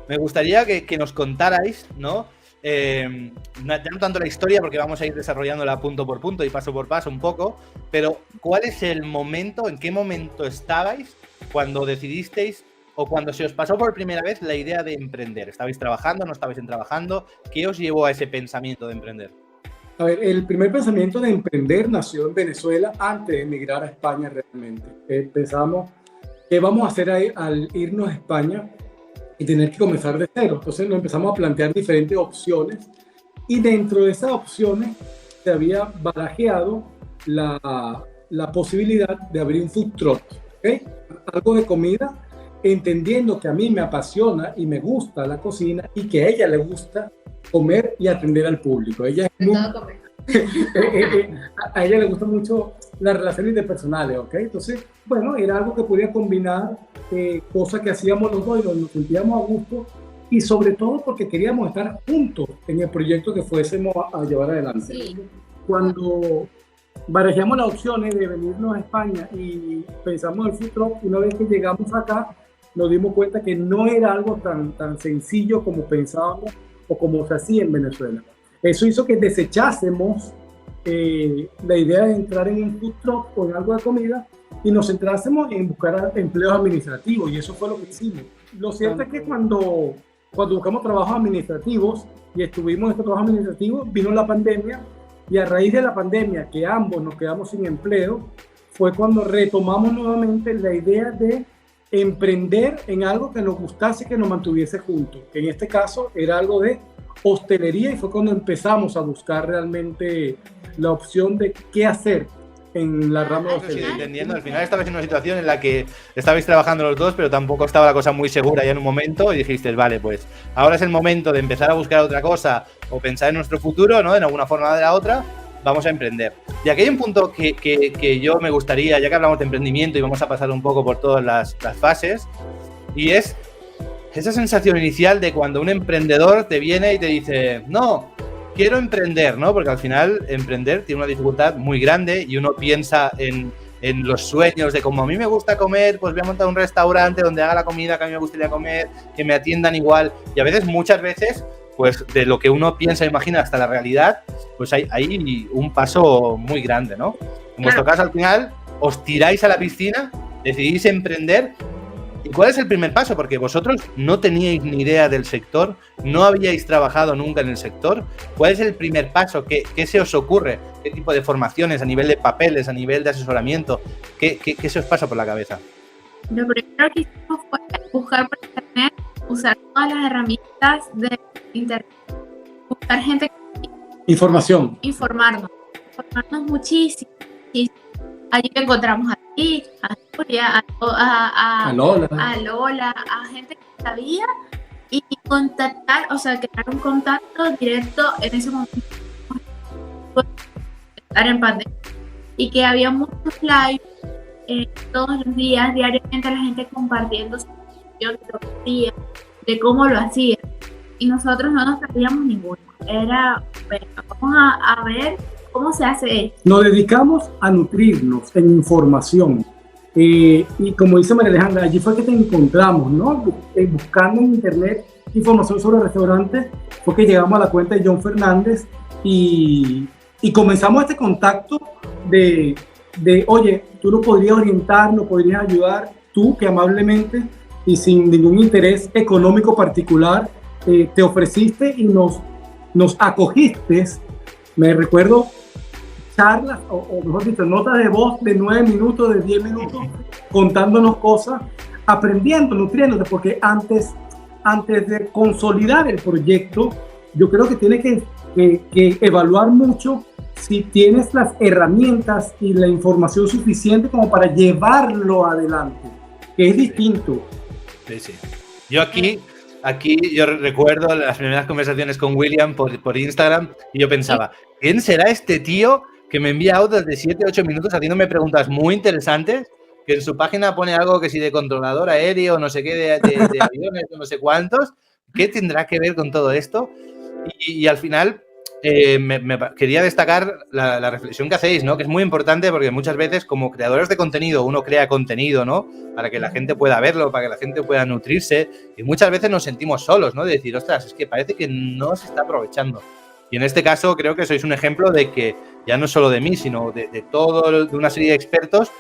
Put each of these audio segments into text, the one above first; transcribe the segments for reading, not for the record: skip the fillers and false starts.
me gustaría que nos contarais, ¿no? Ya no tanto la historia, porque vamos a ir desarrollándola punto por punto y paso por paso un poco, pero ¿cuál es el momento, en qué momento estabais cuando decidisteis o cuando se os pasó por primera vez la idea de emprender? ¿Estabais trabajando, no estabais trabajando? ¿Qué os llevó a ese pensamiento de emprender? A ver, el primer pensamiento de emprender nació en Venezuela antes de emigrar a España realmente. Pensamos, ¿qué vamos a hacer ahí al irnos a España y tener que comenzar de cero? Entonces nos empezamos a plantear diferentes opciones y dentro de esas opciones se había barajeado la posibilidad de abrir un food truck, ¿okay? Algo de comida, entendiendo que a mí me apasiona y me gusta la cocina y que a ella le gusta comer y atender al público. Ella es muy, a ella le gusta mucho las relaciones interpersonales, ¿ok? Entonces, bueno, era algo que podía combinar cosas que hacíamos los dos y nos sentíamos a gusto y sobre todo porque queríamos estar juntos en el proyecto que fuésemos a llevar adelante. Sí. Cuando barajamos las opciones de venirnos a España y pensamos en el food truck, una vez que llegamos acá, nos dimos cuenta que no era algo tan sencillo como pensábamos o como se hacía en Venezuela. Eso hizo que desechásemos la idea de entrar en un food truck o en algo de comida y nos centrásemos en buscar empleos administrativos, y eso fue lo que hicimos. Lo cierto es que cuando buscamos trabajos administrativos y estuvimos en estos trabajos administrativos, vino la pandemia, y a raíz de la pandemia, que ambos nos quedamos sin empleo, fue cuando retomamos nuevamente la idea de emprender en algo que nos gustase, que nos mantuviese juntos, que en este caso era algo de hostelería, y fue cuando empezamos a buscar realmente la opción de qué hacer en la rama de hostelería. Sí, entendiendo, al final estabais en una situación en la que estabais trabajando los dos, pero tampoco estaba la cosa muy segura ya en un momento, y dijisteis, vale, pues ahora es el momento de empezar a buscar otra cosa o pensar en nuestro futuro, ¿no? En alguna forma o de la otra, vamos a emprender. Y aquí hay un punto que yo me gustaría, ya que hablamos de emprendimiento y vamos a pasar un poco por todas las fases, y es esa sensación inicial de cuando un emprendedor te viene y te dice, no, quiero emprender, ¿no? Porque al final emprender tiene una dificultad muy grande y uno piensa en los sueños de como a mí me gusta comer, pues voy a montar un restaurante donde haga la comida que a mí me gustaría comer, que me atiendan igual. Y a veces, muchas veces, pues de lo que uno piensa e imagina hasta la realidad, pues hay un paso muy grande, ¿no? En vuestro caso, al final, os tiráis a la piscina, decidís emprender. ¿Y cuál es el primer paso? Porque vosotros no teníais ni idea del sector, no habíais trabajado nunca en el sector. ¿Cuál es el primer paso? ¿Qué se os ocurre? ¿Qué tipo de formaciones, a nivel de papeles, a nivel de asesoramiento? ¿Qué se os pasa por la cabeza? Lo primero que hicimos fue buscar por internet, usar todas las herramientas de internet, buscar gente, informarnos muchísimo. Allí encontramos a ti, a Julia, a Lola, a gente que sabía, y contactar, o sea, crear un contacto directo en ese momento, estar en pandemia, y que había muchos live todos los días, diariamente, la gente compartiendo su opinión de lo que hacía, de cómo lo hacía, y nosotros no nos perdíamos ninguno. Era, bueno, vamos a ver cómo se hace esto. Nos dedicamos a nutrirnos en información. Y como dice María Alejandra, allí fue que te encontramos, ¿no? Buscando en internet información sobre restaurantes, fue que llegamos a la cuenta de John Fernández y comenzamos este contacto de oye, tú nos podrías orientar, nos podrías ayudar, tú que amablemente y sin ningún interés económico particular te ofreciste y nos acogiste. Me recuerdo charlas, o mejor dicho, notas de voz de 9 minutos, de 10 minutos, contándonos cosas, aprendiendo, nutriéndote, porque antes de consolidar el proyecto, yo creo que tienes que evaluar mucho si tienes las herramientas y la información suficiente como para llevarlo adelante, que es distinto. Sí. Yo aquí yo recuerdo las primeras conversaciones con William por Instagram y yo pensaba, ¿quién será este tío que me envía audios de 7-8 minutos haciéndome preguntas muy interesantes, que en su página pone algo que si de controlador aéreo, no sé qué, de aviones, no sé cuántos? ¿Qué tendrá que ver con todo esto? Y al final quería destacar la reflexión que hacéis, ¿no? Que es muy importante porque muchas veces como creadores de contenido uno crea contenido, ¿no? Para que la gente pueda verlo, para que la gente pueda nutrirse, y muchas veces nos sentimos solos, ¿no? De decir, ostras, es que parece que no se está aprovechando. Y en este caso creo que sois un ejemplo de que ya no solo de mí, sino de de una serie de expertos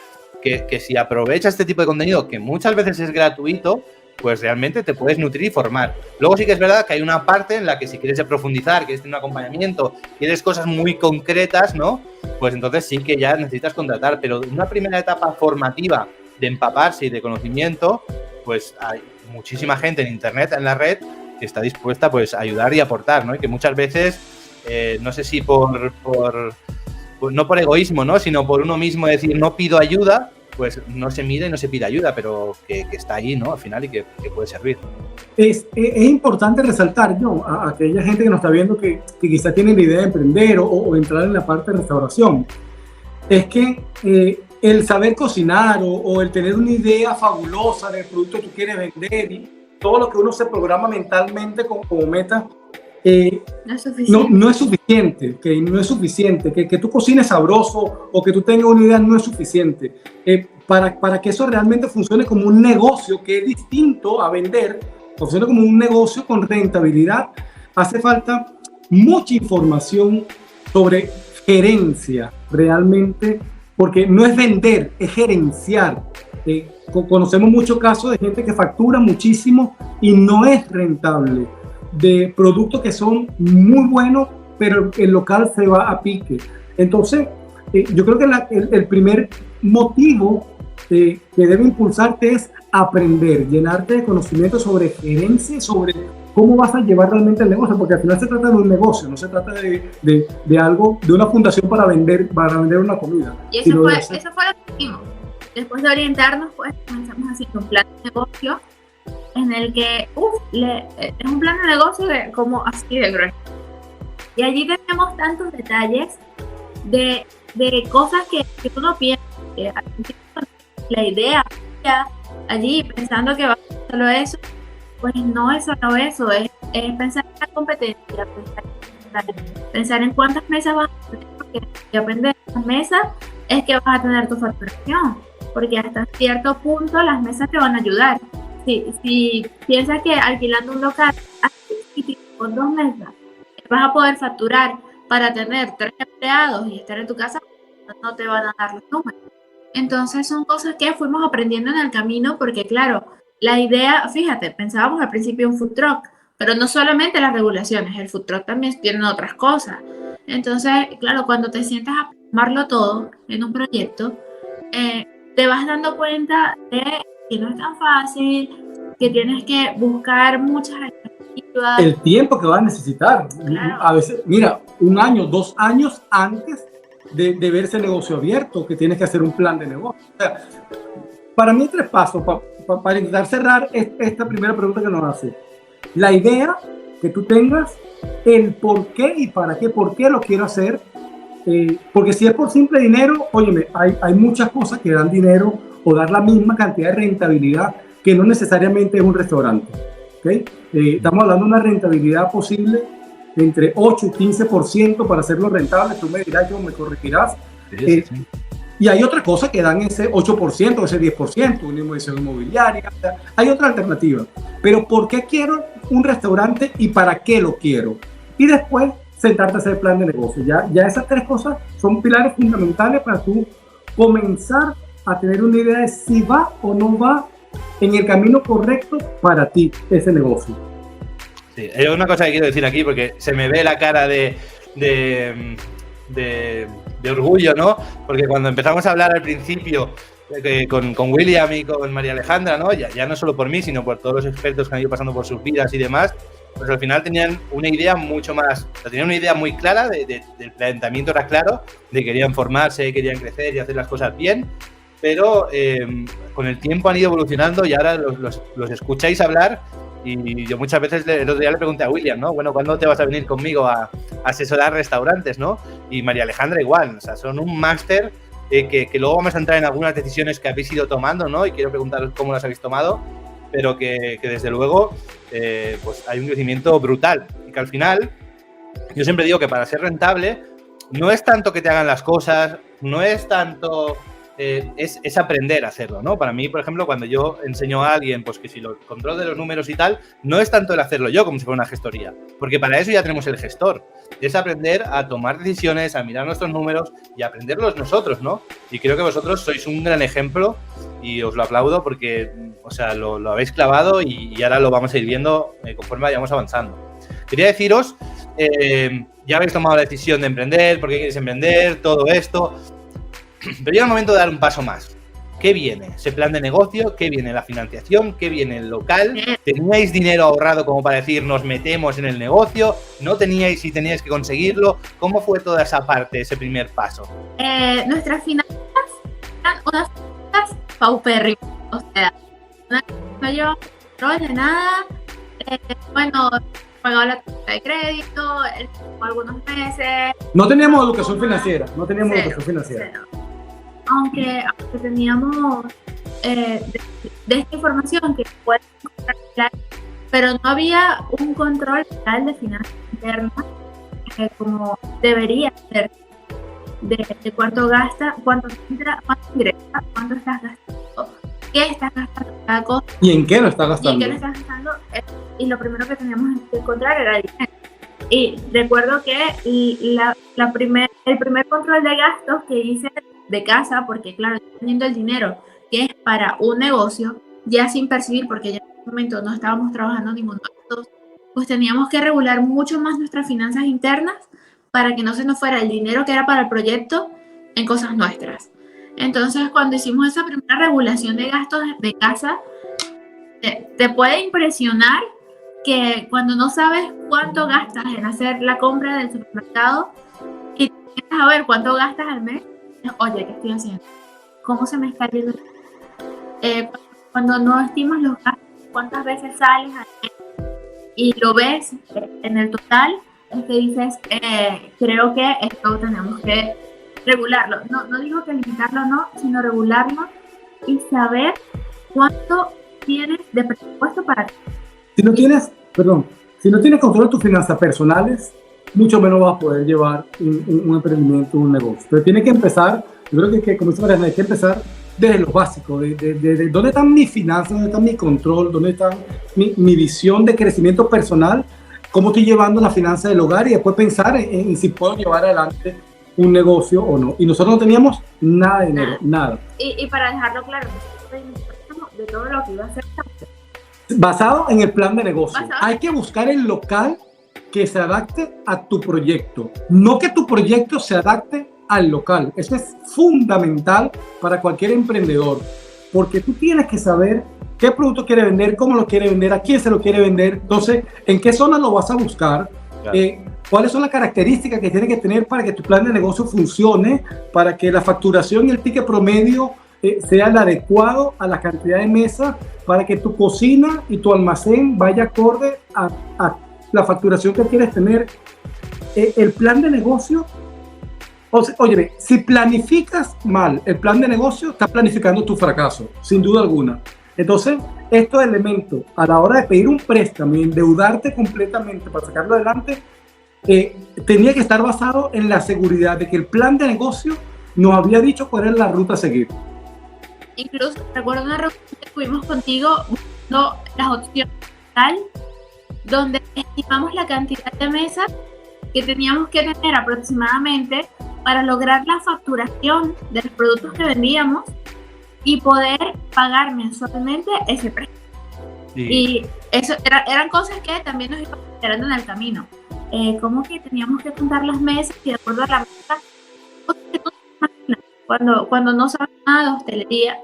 que si aprovechas este tipo de contenido, que muchas veces es gratuito, pues realmente te puedes nutrir y formar. Luego sí que es verdad que hay una parte en la que si quieres profundizar, quieres tener un acompañamiento, quieres cosas muy concretas, ¿no? Pues entonces sí que ya necesitas contratar. Pero una primera etapa formativa de empaparse y de conocimiento, pues hay muchísima gente en internet, en la red, que está dispuesta pues a ayudar y aportar, ¿no? Y que muchas veces, no sé si no por egoísmo, ¿no? Sino por uno mismo decir no pido ayuda, pues no se mide y no se pide ayuda, pero que está ahí, ¿no? Al final y que puede servir. Es importante resaltar, ¿no? A aquella gente que nos está viendo que quizá tiene la idea de emprender o entrar en la parte de restauración. Es que el saber cocinar o el tener una idea fabulosa del producto que tú quieres vender y todo lo que uno se programa mentalmente como meta, no es suficiente, que no es suficiente, que tú cocines sabroso o que tú tengas una idea no es suficiente. Para que eso realmente funcione como un negocio que es distinto a vender, funcione como un negocio con rentabilidad, hace falta mucha información sobre gerencia realmente, porque no es vender, es gerenciar. Conocemos muchos casos de gente que factura muchísimo y no es rentable, de productos que son muy buenos, pero el local se va a pique. Entonces, yo creo que el primer motivo que debe impulsarte es aprender, llenarte de conocimiento sobre gerencia, sobre cómo vas a llevar realmente el negocio, porque al final se trata de un negocio, no se trata de algo, de una fundación para vender una comida. Y eso fue lo que hicimos. Después de orientarnos, pues comenzamos haciendo un plan de negocio en el que es un plan de negocio como así de grueso. Y allí tenemos tantos detalles de cosas que tú no piensas, que la idea allí pensando que va a ser solo eso, pues no es solo eso, es pensar en la competencia, pensar en cuántas mesas vas a tener, porque si aprendes de las mesas es que vas a tener tu facturación, porque hasta cierto punto las mesas te van a ayudar. Si piensas que alquilando un local con 2 mesas vas a poder facturar para tener 3 empleados y estar en tu casa, no te van a dar los números. Entonces son cosas que fuimos aprendiendo en el camino, porque claro, la idea, fíjate, pensábamos al principio un food truck, pero no solamente las regulaciones, el food truck también tiene otras cosas. Entonces, claro, cuando te sientas a plasmarlo todo en un proyecto, te vas dando cuenta de que no es tan fácil, que tienes que buscar muchas alternativas. El tiempo que vas a necesitar. Claro. A veces, mira, 1 año, 2 años antes de ver ese negocio abierto, que tienes que hacer un plan de negocio. O sea, para mí 3 pasos, para intentar cerrar esta primera pregunta que nos hace. La idea que tú tengas, el por qué y para qué, por qué lo quiero hacer. Porque si es por simple dinero, óyeme, hay muchas cosas que dan dinero o dar la misma cantidad de rentabilidad que no necesariamente es un restaurante. ¿Okay? Estamos hablando de una rentabilidad posible de entre 8 y 15% para hacerlo rentable. Tú me dirás, yo me corregirás. Sí. Y hay otras cosas que dan ese 8%, ese 10%, una inversión inmobiliaria. O sea, hay otra alternativa. Pero ¿por qué quiero un restaurante y para qué lo quiero? Y después sentarte a hacer el plan de negocio. Ya esas 3 cosas son pilares fundamentales para tú comenzar a tener una idea de si va o no va en el camino correcto para ti ese negocio. Sí, hay una cosa que quiero decir aquí, porque se me ve la cara de orgullo, ¿no? Porque cuando empezamos a hablar al principio con William y con María Alejandra, ¿no? Ya no solo por mí, sino por todos los expertos que han ido pasando por sus vidas y demás, pues al final tenían una idea mucho más, tenían una idea muy clara del planteamiento, era claro, de que querían formarse, querían crecer y hacer las cosas bien, pero con el tiempo han ido evolucionando y ahora los escucháis hablar. Y yo muchas veces el otro día le pregunté a William, ¿no? Bueno, ¿cuándo te vas a venir conmigo a asesorar restaurantes, ¿no? Y María Alejandra igual, o sea, son un máster que luego vamos a entrar en algunas decisiones que habéis ido tomando, ¿no? Y quiero preguntaros cómo las habéis tomado, pero que desde luego pues hay un crecimiento brutal y que al final yo siempre digo que para ser rentable no es tanto que te hagan las cosas, no es tanto... es aprender a hacerlo, ¿no? Para mí, por ejemplo, cuando yo enseño a alguien, pues que si lo control de los números y tal, no es tanto el hacerlo yo como si fuera una gestoría, porque para eso ya tenemos el gestor. Es aprender a tomar decisiones, a mirar nuestros números y a aprenderlos nosotros, ¿no? Y creo que vosotros sois un gran ejemplo y os lo aplaudo porque, o sea, lo habéis clavado y ahora lo vamos a ir viendo conforme vayamos avanzando. Quería deciros, ya habéis tomado la decisión de emprender, por qué queréis emprender, todo esto... Pero llega el momento de dar un paso más. ¿Qué viene? ¿Ese plan de negocio? ¿Qué viene? ¿La financiación? ¿Qué viene? ¿El local? ¿Teníais dinero ahorrado como para decir nos metemos en el negocio? ¿No teníais y teníais que conseguirlo? ¿Cómo fue toda esa parte, ese primer paso? Nuestras finanzas eran unas finanzas paupérrimas. O sea, no llevaba control de nada. Bueno, pagaba la tarjeta de crédito, algunos meses. No teníamos educación financiera, no teníamos educación financiera. Cero. Aunque teníamos de esta información que puede encontrar, pero no había un control real de finanzas internas como debería ser, de cuánto gasta, cuánto entra, cuánto ingresa, cuánto estás gastando, qué estás gastando cada cosa. ¿Y en qué lo estás gastando? Y en qué lo estás gastando, y lo primero que teníamos que encontrar era el dinero. Y recuerdo que el primer control de gastos que hice de casa, porque claro, teniendo el dinero que es para un negocio, ya sin percibir, porque ya en ese momento no estábamos trabajando ninguno de los dos, pues teníamos que regular mucho más nuestras finanzas internas para que no se nos fuera el dinero que era para el proyecto en cosas nuestras. Entonces, cuando hicimos esa primera regulación de gastos de casa, te puede impresionar que cuando no sabes cuánto gastas en hacer la compra del supermercado y empiezas a ver cuánto gastas al mes, oye, ¿qué estoy haciendo? ¿Cómo se me está yendo? Cuando no estimas los gastos, cuántas veces sales al mes y lo ves en el total, es que dices, creo que esto tenemos que regularlo. No digo que limitarlo, no, sino regularlo y saber cuánto tienes de presupuesto para ti. Si no tienes control de tus finanzas personales, mucho menos vas a poder llevar un emprendimiento, un negocio. Entonces tienes que empezar, yo creo que como dice Mariana, hay que empezar desde lo básico, de dónde están mis finanzas, dónde está mi control, dónde está mi visión de crecimiento personal, cómo estoy llevando la finanza del hogar y después pensar en si puedo llevar adelante un negocio o no. Y nosotros no teníamos nada de dinero, nada. Y para dejarlo claro, de todo lo que iba a hacer. Basado en el plan de negocio. Hay que buscar el local que se adapte a tu proyecto, no que tu proyecto se adapte al local. Eso es fundamental para cualquier emprendedor, porque tú tienes que saber qué producto quiere vender, cómo lo quiere vender, a quién se lo quiere vender, entonces, en qué zona lo vas a buscar, claro. Cuáles son las características que tiene que tener para que tu plan de negocio funcione, para que la facturación y el ticket promedio sea el adecuado a la cantidad de mesas, para que tu cocina y tu almacén vaya acorde a la facturación que quieres tener. El plan de negocio, oye, si planificas mal el plan de negocio, estás planificando tu fracaso, sin duda alguna. Entonces, estos elementos, a la hora de pedir un préstamo y endeudarte completamente para sacarlo adelante, tenía que estar basado en la seguridad de que el plan de negocio nos había dicho cuál era la ruta a seguir. Incluso recuerdo una reunión que tuvimos contigo buscando las opciones tal, donde estimamos la cantidad de mesas que teníamos que tener aproximadamente para lograr la facturación de los productos que vendíamos y poder pagar mensualmente ese precio. Sí. Y eso eran cosas que también nos iban esperando en el camino. Como que teníamos que contar las mesas y de acuerdo a la mesa, cosas que tú te imaginas cuando no sabes nada de hostelería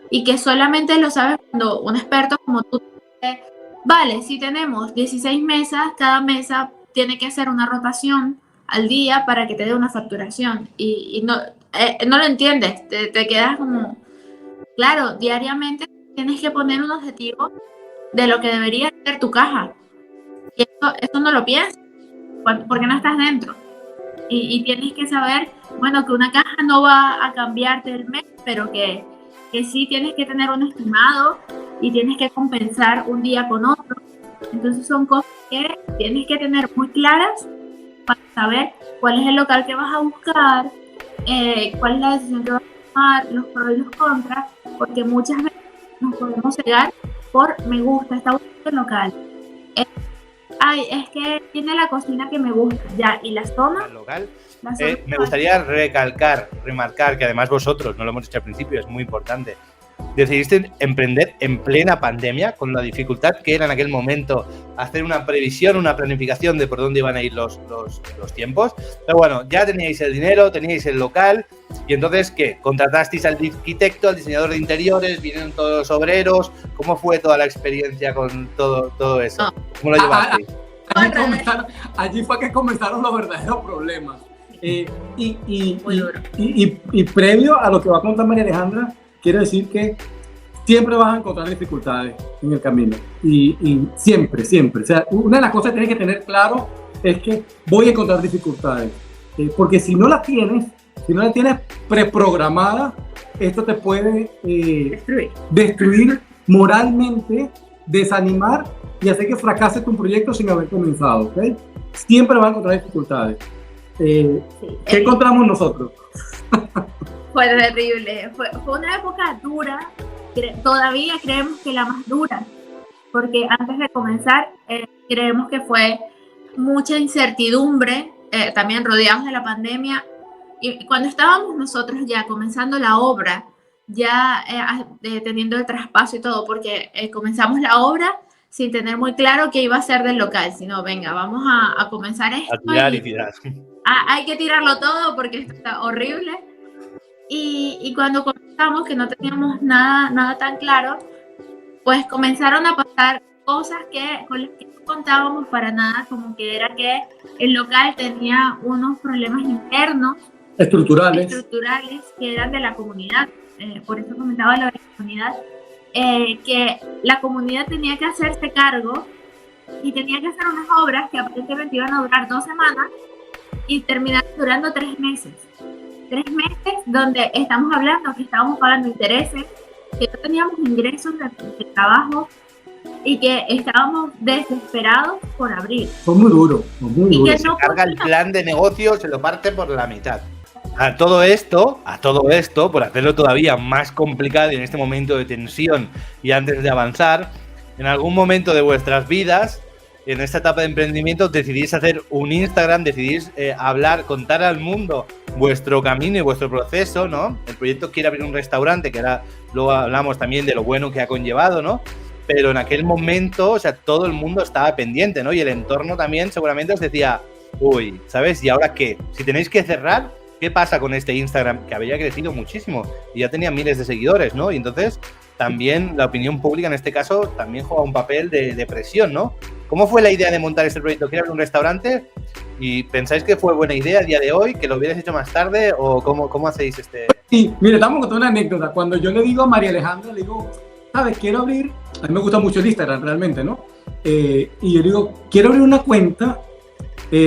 y que solamente lo sabes cuando un experto como tú dice, vale, si tenemos 16 mesas, cada mesa tiene que hacer una rotación al día para que te dé una facturación y no lo entiendes, te quedas como, claro, diariamente tienes que poner un objetivo de lo que debería ser tu caja y eso no lo piensas porque no estás dentro y tienes que saber, bueno, que una caja no va a cambiarte el mes, pero que sí tienes que tener un estimado y tienes que compensar un día con otro. Entonces son cosas que tienes que tener muy claras para saber cuál es el local que vas a buscar, cuál es la decisión que vas a tomar, los pros y los contras, porque muchas veces nos podemos cegar por me gusta, está bonito el local. Ay, es que tiene la cocina que me gusta, ya, y las zonas. Local. Me gustaría remarcar que además vosotros, no lo hemos dicho al principio, es muy importante, decidiste emprender en plena pandemia, con la dificultad que era en aquel momento hacer una previsión, una planificación de por dónde iban a ir los tiempos. Pero bueno, ya teníais el dinero, teníais el local, y entonces, ¿qué? ¿Contratasteis al arquitecto, al diseñador de interiores, vinieron todos los obreros? ¿Cómo fue toda la experiencia con todo eso? ¿Cómo lo llevasteis? Allí fue que comenzaron los verdaderos problemas. Y previo a lo que va a contar María Alejandra, quiero decir que siempre vas a encontrar dificultades en el camino. Y siempre. O sea, una de las cosas que tienes que tener claro es que voy a encontrar dificultades. Porque si no las tienes preprogramadas, esto te puede destruir moralmente, desanimar y hacer que fracase tu proyecto sin haber comenzado. ¿Okay? Siempre vas a encontrar dificultades. ¿Qué encontramos nosotros? Fue terrible, fue una época dura, todavía creemos que la más dura, porque antes de comenzar creemos que fue mucha incertidumbre, también rodeados de la pandemia, y cuando estábamos nosotros ya comenzando la obra, ya teniendo el traspaso y todo, porque comenzamos la obra sin tener muy claro qué iba a ser del local, sino venga, vamos a comenzar esto. A tirar y tirar. Hay que tirarlo todo porque esto está horrible. Y cuando comenzamos, que no teníamos nada tan claro, pues comenzaron a pasar cosas con las que no contábamos para nada, como que era que el local tenía unos problemas internos, estructurales que eran de la comunidad. Por eso comentaba la comunidad, que la comunidad tenía que hacerse cargo y tenía que hacer unas obras que aparentemente iban a durar 2 semanas y terminaron durando 3 meses. 3 meses donde estamos hablando que estábamos pagando intereses, que no teníamos ingresos de trabajo y que estábamos desesperados por abrir. Fue muy duro. Y que se carga el plan de negocio, se lo parte por la mitad. A todo esto, por hacerlo todavía más complicado y en este momento de tensión y antes de avanzar, en algún momento de vuestras vidas, en esta etapa de emprendimiento, decidís hacer un Instagram, decidís contar al mundo vuestro camino y vuestro proceso, ¿no? El proyecto quiere abrir un restaurante, que ahora luego hablamos también de lo bueno que ha conllevado, ¿no? Pero en aquel momento, o sea, todo el mundo estaba pendiente, ¿no? Y el entorno también seguramente os decía, uy, ¿sabes? ¿Y ahora qué? Si tenéis que cerrar, ¿qué pasa con este Instagram? Que había crecido muchísimo y ya tenía miles de seguidores, ¿no? Y entonces también la opinión pública en este caso también juega un papel de presión, ¿no? ¿Cómo fue la idea de montar este proyecto? ¿Quieres abrir un restaurante? ¿Y pensáis que fue buena idea a día de hoy? ¿Que lo hubierais hecho más tarde? ¿O cómo hacéis este...? Sí, mire, estamos contando una anécdota. Cuando yo le digo a María Alejandra, le digo, ¿sabes? Quiero abrir... A mí me gusta mucho el Instagram, realmente, ¿no? Y yo digo, quiero abrir una cuenta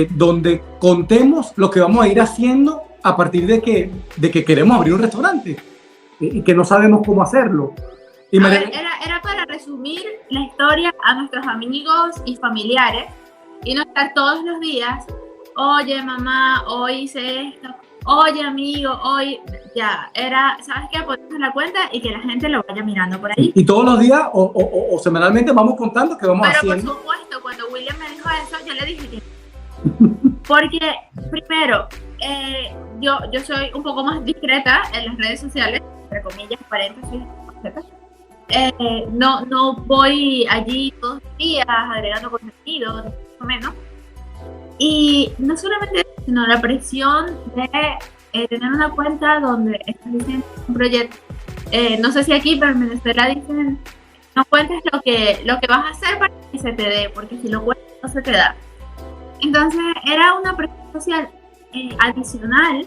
donde contemos lo que vamos a ir haciendo a partir de que queremos abrir un restaurante y que no sabemos cómo hacerlo. Y era para resumir la historia a nuestros amigos y familiares y no estar todos los días, oye mamá, hoy hice esto, oye amigo, hoy ya, era, ¿sabes qué? Ponemos la cuenta y que la gente lo vaya mirando por ahí. Y todos los días o semanalmente vamos contando que vamos haciendo. Pero por supuesto, cuando William me dijo eso, yo le dije que porque primero, yo soy un poco más discreta en las redes sociales, entre comillas, paréntesis, etc. No voy allí todos los días agregando contenido, más o menos. Y no solamente eso, sino la presión de tener una cuenta donde estás diciendo un proyecto. No sé si aquí, pero en Venezuela dicen, no cuentes lo que vas a hacer para que se te dé, porque si lo cuentas no se te da. Entonces era una presión social adicional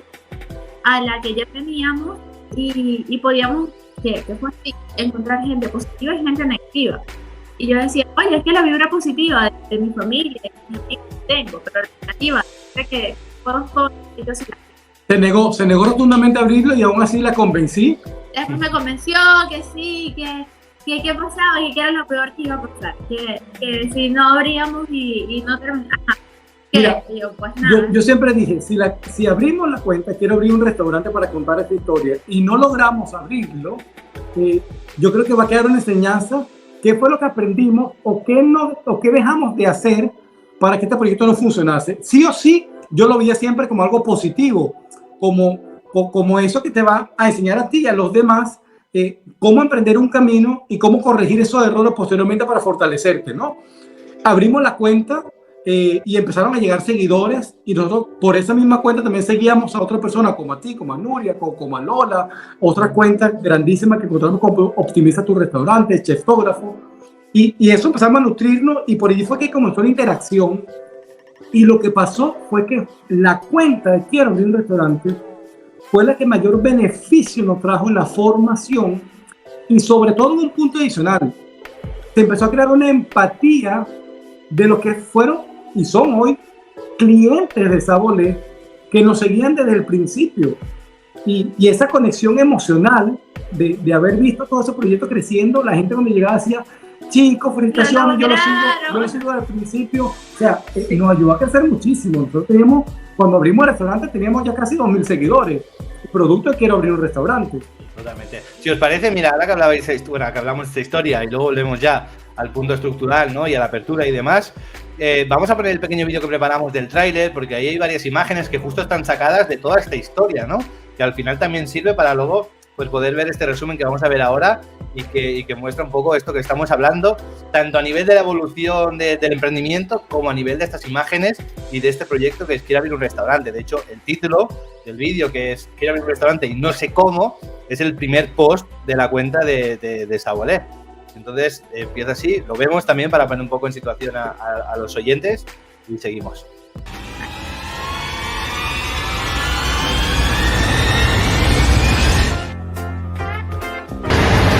a la que ya teníamos y podíamos que fue así, encontrar gente positiva y gente negativa. Y yo decía, oye, es que la vibra positiva de mi familia, de mis amigos tengo, pero la negativa es que conozco. Se negó rotundamente a abrirlo y aún así la convencí. Después me convenció que sí, que pasaba y que era lo peor que iba a pasar, que si no abríamos y no terminaba, ¿Qué? Mira, Y yo, pues nada. yo siempre dije, si abrimos la cuenta, quiero abrir un restaurante para contar esta historia, y no logramos abrirlo, yo creo que va a quedar una enseñanza. ¿Qué fue lo que aprendimos o qué dejamos de hacer para que este proyecto no funcionase? Sí o sí, yo lo veía siempre como algo positivo, como eso que te va a enseñar a ti y a los demás cómo emprender un camino y cómo corregir esos errores posteriormente para fortalecerte, ¿no? Abrimos la cuenta y empezaron a llegar seguidores, y nosotros por esa misma cuenta también seguíamos a otras personas como a ti, como a Nuria, como a Lola, otras cuentas grandísimas que encontramos como Optimiza tu Restaurante, Cheftógrafo, y eso empezamos a nutrirnos, y por allí fue que comenzó la interacción. Y lo que pasó fue que la cuenta de Quiero Abrir un Restaurante fue la que mayor beneficio nos trajo en la formación, y sobre todo en un punto adicional, se empezó a crear una empatía de lo que fueron y son hoy clientes de Sabolé, que nos seguían desde el principio, y esa conexión emocional de haber visto todo ese proyecto creciendo. La gente cuando llegaba decía, chicos, felicitaciones, yo lo sigo desde el principio. O sea, nos ayudó a crecer muchísimo. Nosotros cuando abrimos el restaurante teníamos ya casi 2.000 seguidores, producto de Quiero Abrir un Restaurante. Totalmente. Si os parece, mira, ahora que hablamos de esta historia y luego volvemos ya al punto estructural, ¿no? Y a la apertura y demás, vamos a poner el pequeño vídeo que preparamos del tráiler, porque ahí hay varias imágenes que justo están sacadas de toda esta historia, ¿no? Que al final también sirve para luego pues poder ver este resumen que vamos a ver ahora y que muestra un poco esto que estamos hablando, tanto a nivel de la evolución del emprendimiento como a nivel de estas imágenes y de este proyecto que es Quiero Abrir un Restaurante. De hecho, el título del vídeo, que es Quiero Abrir un Restaurante y no sé cómo, es el primer post de la cuenta de Sabolé. Entonces, empieza así, lo vemos también para poner un poco en situación a los oyentes y seguimos.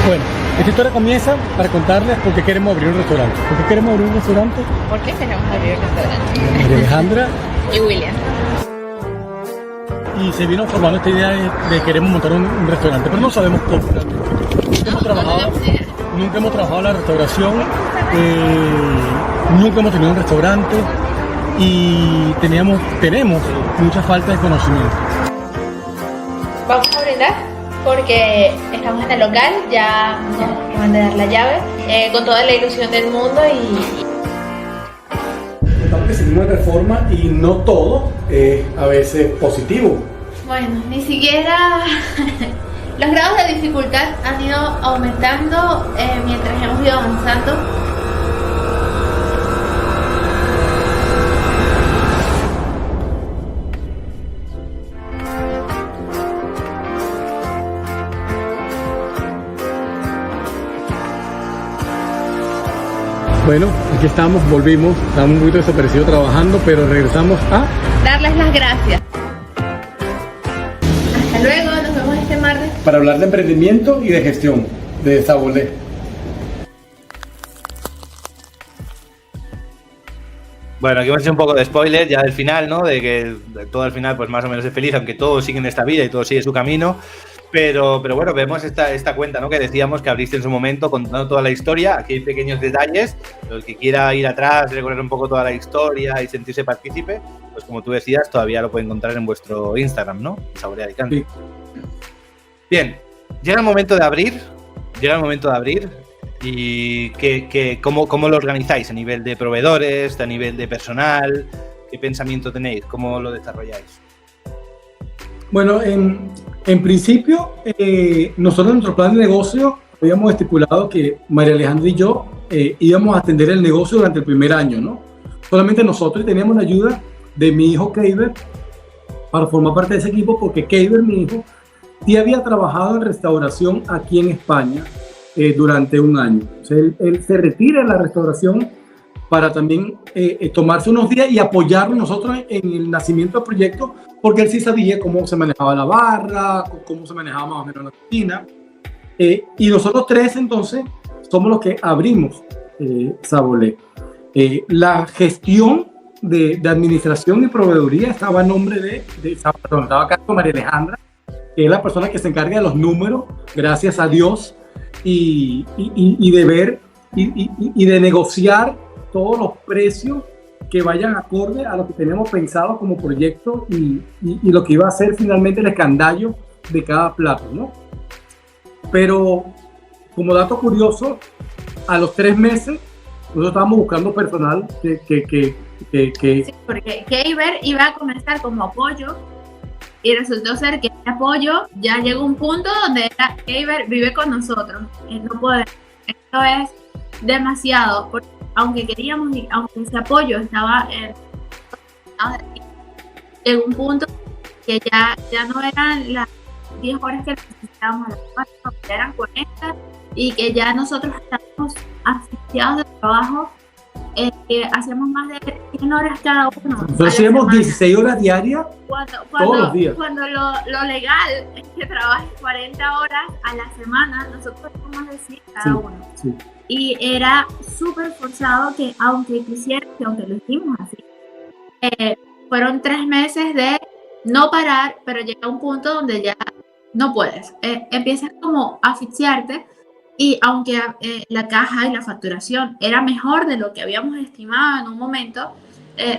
Bueno, esta historia comienza para contarles por qué queremos abrir un restaurante. ¿Por qué queremos abrir un restaurante? ¿Por qué queremos abrir un restaurante? María Alejandra Y William. Y se vino formando esta idea de queremos montar un restaurante, pero no sabemos cómo. Nunca hemos trabajado en la restauración, nunca hemos tenido un restaurante y tenemos mucha falta de conocimiento. Vamos a brindar porque estamos en el local, ya nos acaban de dar la llave, con toda la ilusión del mundo y Estamos que seguimos de reforma y no todo es a veces positivo. Bueno, ni siquiera los grados de dificultad han ido aumentando mientras hemos ido avanzando. Bueno, aquí estamos, volvimos, estamos un poquito desaparecidos trabajando, pero regresamos a Darles las gracias. Hasta luego, nos vemos este martes. para hablar de emprendimiento y de gestión de Sabolé. Bueno, aquí hemos hecho un poco de spoiler ya del final, ¿no? De que todo al final pues más o menos es feliz, aunque todos siguen esta vida y todo sigue su camino. Pero bueno, vemos esta cuenta, ¿no? Que decíamos que abriste en su momento contando toda la historia. Aquí hay pequeños detalles. El que quiera ir atrás, recorrer un poco toda la historia y sentirse partícipe, pues como tú decías, todavía lo puede encontrar en vuestro Instagram, ¿no? Sabolé Alicante. Sí. Bien, llega el momento de abrir. ¿Y cómo lo organizáis? ¿A nivel de proveedores? ¿A nivel de personal? ¿Qué pensamiento tenéis? ¿Cómo lo desarrolláis? Bueno, en principio, nosotros en nuestro plan de negocio habíamos estipulado que María Alejandra y yo íbamos a atender el negocio durante el primer año, ¿no? Solamente nosotros, y teníamos la ayuda de mi hijo Keiber para formar parte de ese equipo, porque Keiber, mi hijo, sí había trabajado en restauración aquí en España durante un año. O sea, él se retira de la restauración para también tomarse unos días y apoyarnos nosotros en el nacimiento del proyecto, porque él sí sabía cómo se manejaba la barra, cómo se manejaba más o menos la cocina. Y nosotros tres entonces somos los que abrimos Sabolé. La gestión de administración y proveeduría estaba a nombre estaba acá con María Alejandra, que es la persona que se encarga de los números, gracias a Dios, y de ver y de negociar todos los precios que vayan acorde a lo que tenemos pensado como proyecto y lo que iba a ser finalmente el escandallo de cada plato, ¿no? Pero como dato curioso, a los 3 meses nosotros estábamos buscando personal que Sí, porque Keiber iba a comenzar como apoyo y resultó ser que el apoyo ya llegó a un punto donde Keiber vive con nosotros. No puede, esto es demasiado, porque aunque queríamos, aunque ese apoyo estaba llegó un punto que ya no eran las 10 horas que necesitábamos a la semana, ya eran 40 y que ya nosotros estábamos asfixiados de trabajo. Que hacemos más de 100 horas cada uno. Nosotros hacíamos 16 horas diarias todos los días. Cuando lo legal es que trabajes 40 horas a la semana, nosotros hacemos más de 100 cada uno. Sí. Y era súper forzado que aunque quisieras, que aunque lo hicimos así, fueron 3 meses de no parar, pero llega un punto donde ya no puedes. Empiezas como a asfixiarte. Y aunque la caja y la facturación era mejor de lo que habíamos estimado en un momento,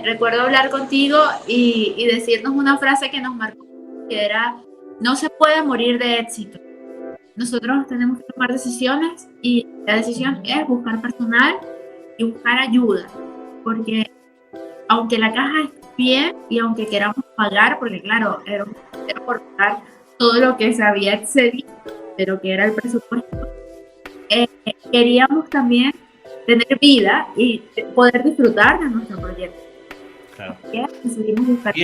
recuerdo hablar contigo y decirnos una frase que nos marcó, que era: no se puede morir de éxito. Nosotros tenemos que tomar decisiones y la decisión es buscar personal y buscar ayuda. Porque aunque la caja esté bien y aunque queramos pagar, porque claro, era por pagar todo lo que se había excedido, pero que era el presupuesto, queríamos también tener vida y poder disfrutar de nuestro proyecto. Claro. Decidimos buscar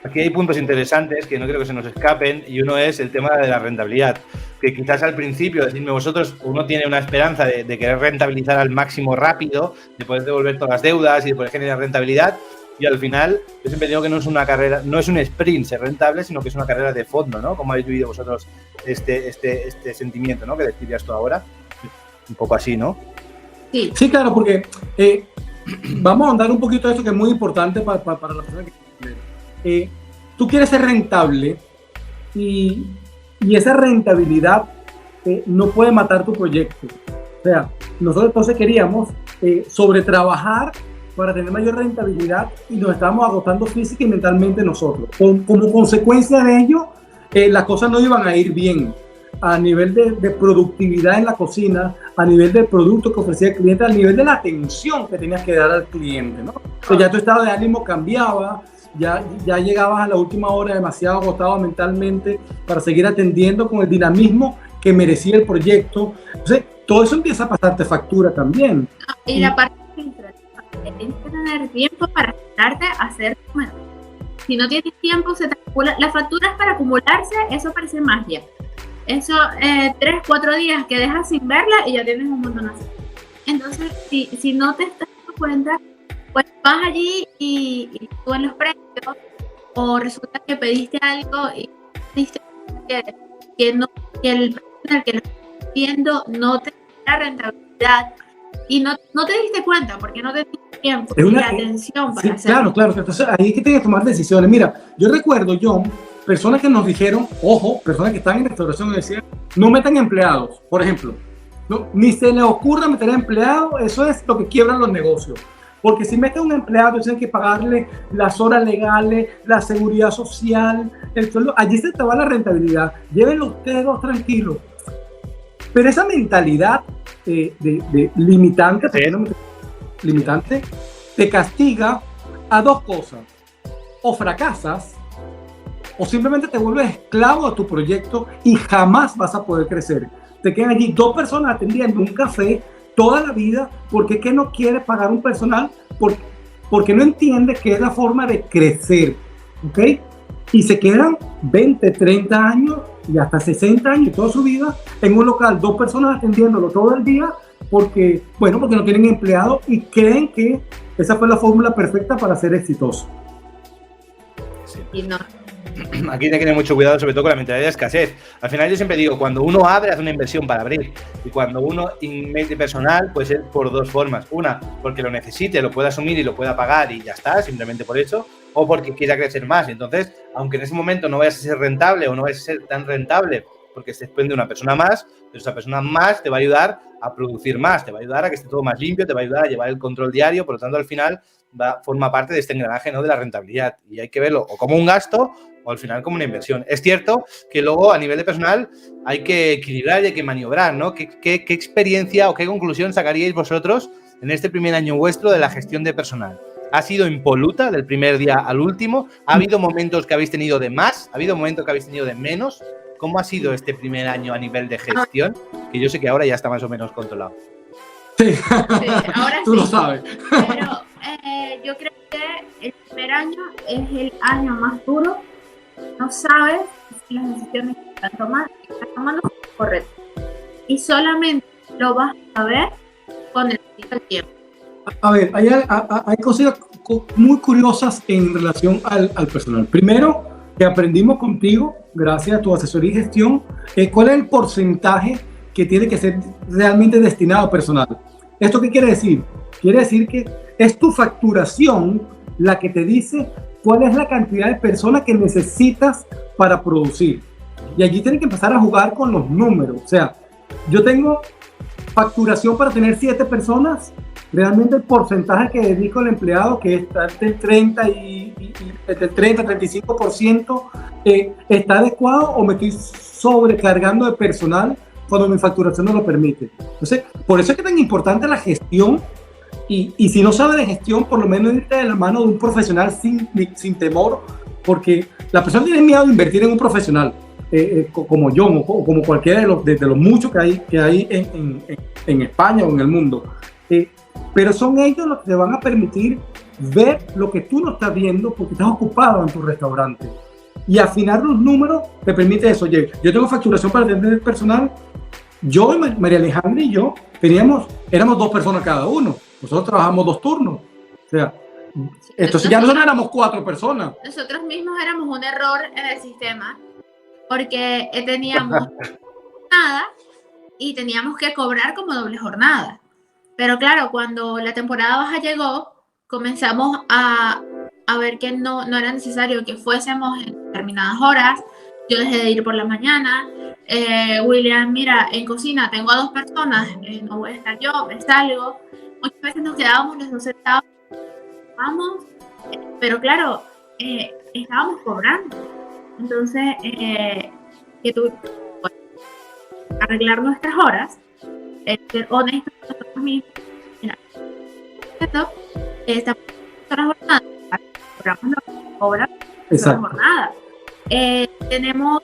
Aquí hay puntos interesantes que no creo que se nos escapen, y uno es el tema de la rentabilidad, que quizás al principio, decidme vosotros, uno tiene una esperanza de querer rentabilizar al máximo rápido, de poder devolver todas las deudas y de poder generar rentabilidad, y al final yo siempre digo que no es una carrera, no es un sprint ser rentable, sino que es una carrera de fondo, ¿no? ¿Cómo habéis vivido vosotros este sentimiento, ¿no?, que describías tú ahora? Un poco así, ¿no? Sí, claro, porque vamos a ahondar un poquito de eso que es muy importante para la persona que tú quieres ser rentable y esa rentabilidad no puede matar tu proyecto. O sea, nosotros entonces queríamos sobretrabajar para tener mayor rentabilidad y nos estábamos agotando física y mentalmente nosotros. Como consecuencia de ello, las cosas no iban a ir bien a nivel de productividad en la cocina, a nivel del producto que ofrecía el cliente, a nivel de la atención que tenías que dar al cliente, ¿no? Entonces ya tu estado de ánimo cambiaba, ya llegabas a la última hora demasiado agotado mentalmente para seguir atendiendo con el dinamismo que merecía el proyecto. Entonces, todo eso empieza a pasarte factura también. Y la parte tienes que tener tiempo para sentarte a hacer. Bueno, si no tienes tiempo, se te acumula. Las facturas para acumularse, eso parece magia. Eso, 3-4 días que dejas sin verla y ya tienes un montón así. Entonces, si no te estás dando cuenta, pues vas allí y tú en los precios, o resulta que pediste algo y dijiste que el precio en el que lo estás viendo no te da rentabilidad. Y no te diste cuenta porque no te diste tiempo y atención para hacerlo. Claro. Entonces ahí es que tienes que tomar decisiones. Mira, yo recuerdo, personas que nos dijeron, personas que están en restauración, decían, no metan empleados, por ejemplo. No, ni se les ocurra meter empleados, eso es lo que quiebran los negocios. Porque si meten un empleado, tienen que pagarle las horas legales, la seguridad social, el sueldo. Allí se te va la rentabilidad. Llévenlo ustedes dos tranquilos. Pero esa mentalidad de limitante, limitante, te castiga a 2 cosas. O fracasas, o simplemente te vuelves esclavo de tu proyecto y jamás vas a poder crecer. Te quedan allí 2 personas atendiendo un café toda la vida porque es que no quiere pagar un personal porque no entiende que es la forma de crecer, ¿ok? Y se quedan 20, 30 años y hasta 60 años toda su vida en un local, 2 personas atendiéndolo todo el día porque no tienen empleados y creen que esa fue la fórmula perfecta para ser exitoso. Sí. Y no. Aquí hay que tener mucho cuidado, sobre todo con la mentalidad de escasez. Al final yo siempre digo, cuando uno abre, hace una inversión para abrir. Y cuando uno mete personal, pues es por 2 formas. Una, porque lo necesite, lo pueda asumir y lo pueda pagar y ya está, simplemente por eso. O porque quiera crecer más. Entonces, aunque en ese momento no vayas a ser rentable o no vayas a ser tan rentable porque se desprende una persona más, pero esa persona más te va a ayudar a producir más, te va a ayudar a que esté todo más limpio, te va a ayudar a llevar el control diario, por lo tanto, al final forma parte de este engranaje, ¿no?, de la rentabilidad, y hay que verlo o como un gasto o al final como una inversión. Es cierto que luego a nivel de personal hay que equilibrar y hay que maniobrar, ¿no? ¿Qué experiencia o qué conclusión sacaríais vosotros en este primer año vuestro de la gestión de personal? ¿Ha sido impoluta del primer día al último? ¿Ha habido momentos que habéis tenido de más? ¿Ha habido momentos que habéis tenido de menos? ¿Cómo ha sido este primer año a nivel de gestión? Que yo sé que ahora ya está más o menos controlado. Sí, ahora tú sí. lo sabes. Pero yo creo que el primer año es el año más duro. No sabes si las decisiones que están tomando son correctas. Y solamente lo vas a ver con el tiempo. A ver, hay cosas muy curiosas en relación al personal. Primero, que aprendimos contigo, gracias a tu asesoría y gestión, cuál es el porcentaje que tiene que ser realmente destinado a personal. ¿Esto qué quiere decir? Quiere decir que es tu facturación la que te dice cuál es la cantidad de personas que necesitas para producir. Y allí tienes que empezar a jugar con los números. O sea, yo tengo facturación para tener 7 personas. Realmente el porcentaje que dedico al empleado, que está del 30-35%, ¿está adecuado o me estoy sobrecargando de personal cuando mi facturación no lo permite? Entonces, por eso es que es tan importante la gestión. Y si no sabes de gestión, por lo menos irte de la mano de un profesional sin temor, porque la persona tiene miedo de invertir en un profesional como yo o como cualquiera de los muchos que hay en España o en el mundo. Pero son ellos los que te van a permitir ver lo que tú no estás viendo porque estás ocupado en tu restaurante. Y afinar los números te permite eso. Oye, yo tengo facturación para atender el personal. Yo, María Alejandra y yo éramos 2 personas cada uno. Nosotros trabajamos 2 turnos. O sea, entonces ya nosotros éramos 4 personas. Nosotros mismos éramos un error en el sistema porque teníamos jornada y teníamos que cobrar como doble jornada. Pero claro, cuando la temporada baja llegó, comenzamos a ver que no era necesario que fuésemos en determinadas horas. Yo dejé de ir por la mañana. William, mira, en cocina tengo a 2 personas, no voy a estar yo, me salgo. Muchas veces nos quedábamos los 2 sentados, pero claro, estábamos cobrando. Entonces, que tuvimos que arreglar nuestras horas, ser honestos con nosotros mismos. Mira, estamos en la jornada, cobramos lo que cobra la jornada. Tenemos...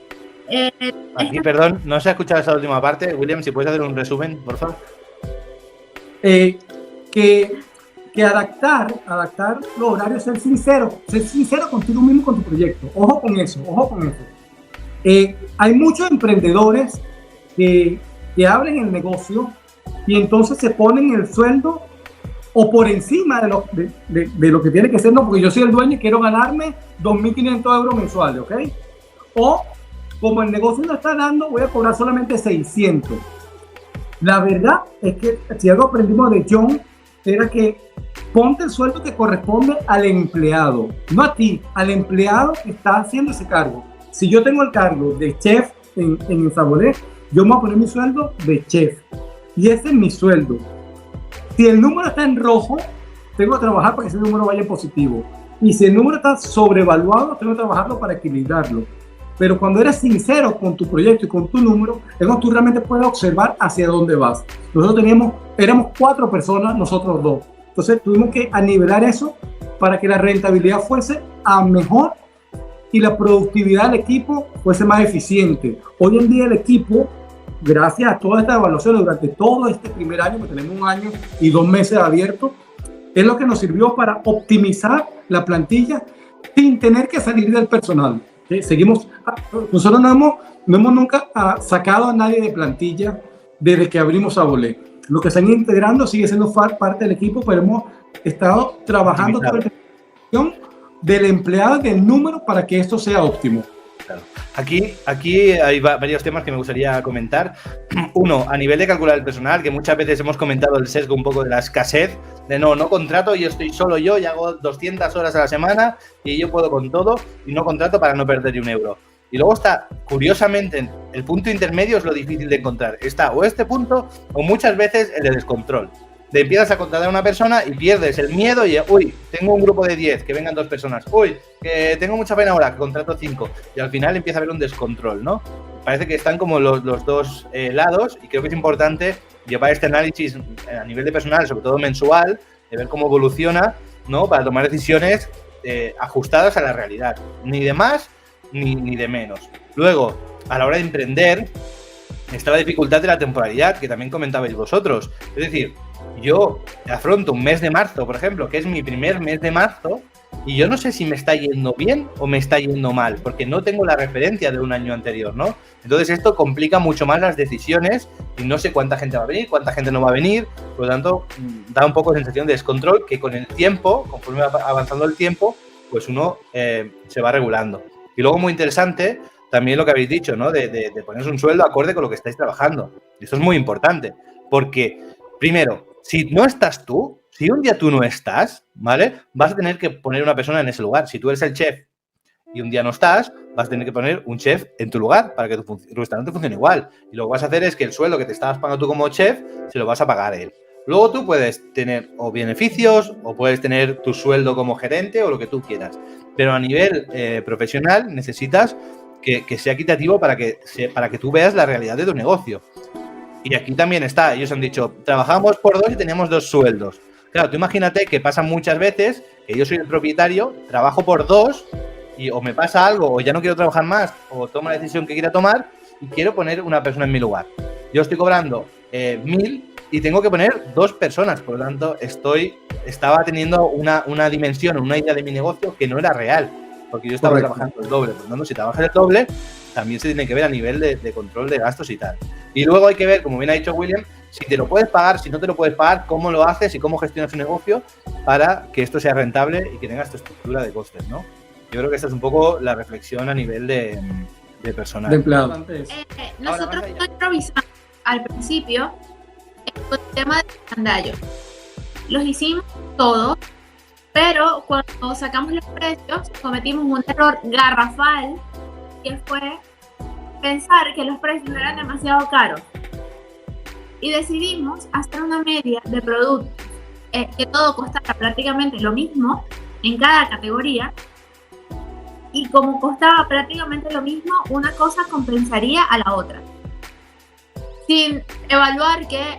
Aquí, perdón, no se ha escuchado esa última parte. William, si puedes hacer un resumen, por favor. Que adaptar los horarios, ser sincero contigo mismo, con tu proyecto. Ojo con eso. Hay muchos emprendedores que abren el negocio y entonces se ponen el sueldo o por encima de lo que tiene que ser, no, porque yo soy el dueño y quiero ganarme 2.500 euros mensuales, ¿ok? O como el negocio no está dando, voy a cobrar solamente 600. La verdad es que si algo aprendimos de John era que ponte el sueldo que corresponde al empleado, no a ti, al empleado que está haciendo ese cargo. Si yo tengo el cargo de chef en el Sabolé, yo me voy a poner mi sueldo de chef y ese es mi sueldo. Si el número está en rojo, tengo que trabajar para que ese número vaya en positivo, y si el número está sobrevaluado, tengo que trabajarlo para equilibrarlo. Pero cuando eres sincero con tu proyecto y con tu número, es cuando tú realmente puedes observar hacia dónde vas. Nosotros éramos 4 personas, nosotros 2. Entonces tuvimos que nivelar eso para que la rentabilidad fuese a mejor y la productividad del equipo fuese más eficiente. Hoy en día el equipo, gracias a toda esta evaluación durante todo este primer año, que tenemos 1 año y 2 meses abiertos, es lo que nos sirvió para optimizar la plantilla sin tener que salir del personal. Seguimos, nosotros no hemos nunca sacado a nadie de plantilla desde que abrimos Sabolé. Lo que están integrando sigue siendo parte del equipo, pero hemos estado trabajando toda la gestión del empleado, del número, para que esto sea óptimo. Claro. Aquí hay varios temas que me gustaría comentar. Uno, a nivel de calcular el personal, que muchas veces hemos comentado el sesgo un poco de la escasez, de no contrato, yo estoy solo yo y hago 200 horas a la semana y yo puedo con todo y no contrato para no perder ni un euro. Y luego está, curiosamente, el punto intermedio es lo difícil de encontrar. Está o este punto o muchas veces el de descontrol. Te empiezas a contratar a una persona y pierdes el miedo y, uy, tengo un grupo de 10, que vengan 2 personas. Uy, que tengo mucha pena ahora, que contrato 5. Y al final empieza a haber un descontrol, ¿no? Parece que están como los dos lados, y creo que es importante llevar este análisis a nivel de personal, sobre todo mensual, de ver cómo evoluciona, ¿no? Para tomar decisiones ajustadas a la realidad. Ni de más ni de menos. Luego, a la hora de emprender, está la dificultad de la temporalidad, que también comentabais vosotros. Es decir, yo afronto un mes de marzo, por ejemplo, que es mi primer mes de marzo, y yo no sé si me está yendo bien o me está yendo mal, porque no tengo la referencia de un año anterior, ¿no? Entonces esto complica mucho más las decisiones y no sé cuánta gente va a venir, cuánta gente no va a venir, por lo tanto da un poco de sensación de descontrol que con el tiempo, conforme va avanzando el tiempo, pues uno se va regulando. Y luego muy interesante también lo que habéis dicho, ¿no? De ponerse un sueldo acorde con lo que estáis trabajando. Y esto es muy importante, porque primero, si no estás tú, si un día tú no estás, ¿vale? Vas a tener que poner una persona en ese lugar. Si tú eres el chef y un día no estás, vas a tener que poner un chef en tu lugar para que tu restaurante funcione igual. Y lo que vas a hacer es que el sueldo que te estabas pagando tú como chef, se lo vas a pagar él. Luego tú puedes tener o beneficios o puedes tener tu sueldo como gerente o lo que tú quieras. Pero a nivel profesional necesitas que sea equitativo para que tú veas la realidad de tu negocio. Y aquí también está, ellos han dicho, trabajamos por 2 y teníamos 2 sueldos. Claro, tú imagínate que pasa muchas veces que yo soy el propietario, trabajo por 2 y o me pasa algo o ya no quiero trabajar más o tomo la decisión que quiera tomar y quiero poner una persona en mi lugar. Yo estoy cobrando 1.000 y tengo que poner 2 personas, por lo tanto estaba teniendo una dimensión, una idea de mi negocio que no era real, porque yo estaba trabajando el doble. Por lo tanto, si trabajas el doble, también se tiene que ver a nivel de control de gastos y tal. Y luego hay que ver, como bien ha dicho William, si te lo puedes pagar, si no te lo puedes pagar, cómo lo haces y cómo gestionas tu negocio para que esto sea rentable y que tengas tu estructura de costes, ¿no? Yo creo que esta es un poco la reflexión a nivel de personal. De empleado. Nosotros no improvisamos al principio con el tema del escandallo. Los hicimos todos, pero cuando sacamos los precios cometimos un error garrafal, que fue pensar que los precios eran demasiado caros. Y decidimos hacer una media de productos que todo costara prácticamente lo mismo en cada categoría. Y como costaba prácticamente lo mismo, una cosa compensaría a la otra. Sin evaluar que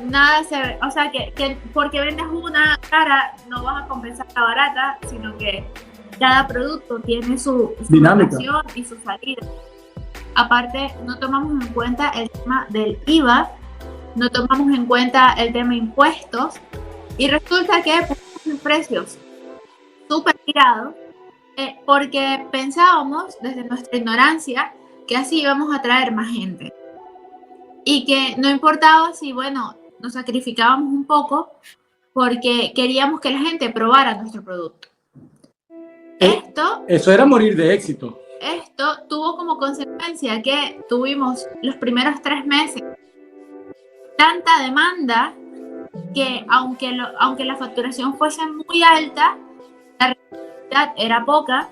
nada se... O sea, que porque vendes una cara no vas a compensar la barata, sino que cada producto tiene su dinámica y su salida. Aparte, no tomamos en cuenta el tema del IVA, no tomamos en cuenta el tema de impuestos, y resulta que pusimos precios súper tirados porque pensábamos desde nuestra ignorancia que así íbamos a atraer más gente y que no importaba si, bueno, nos sacrificábamos un poco porque queríamos que la gente probara nuestro producto. Eso era morir de éxito. Esto tuvo como consecuencia que tuvimos los primeros 3 meses tanta demanda que aunque la facturación fuese muy alta, la rentabilidad era poca,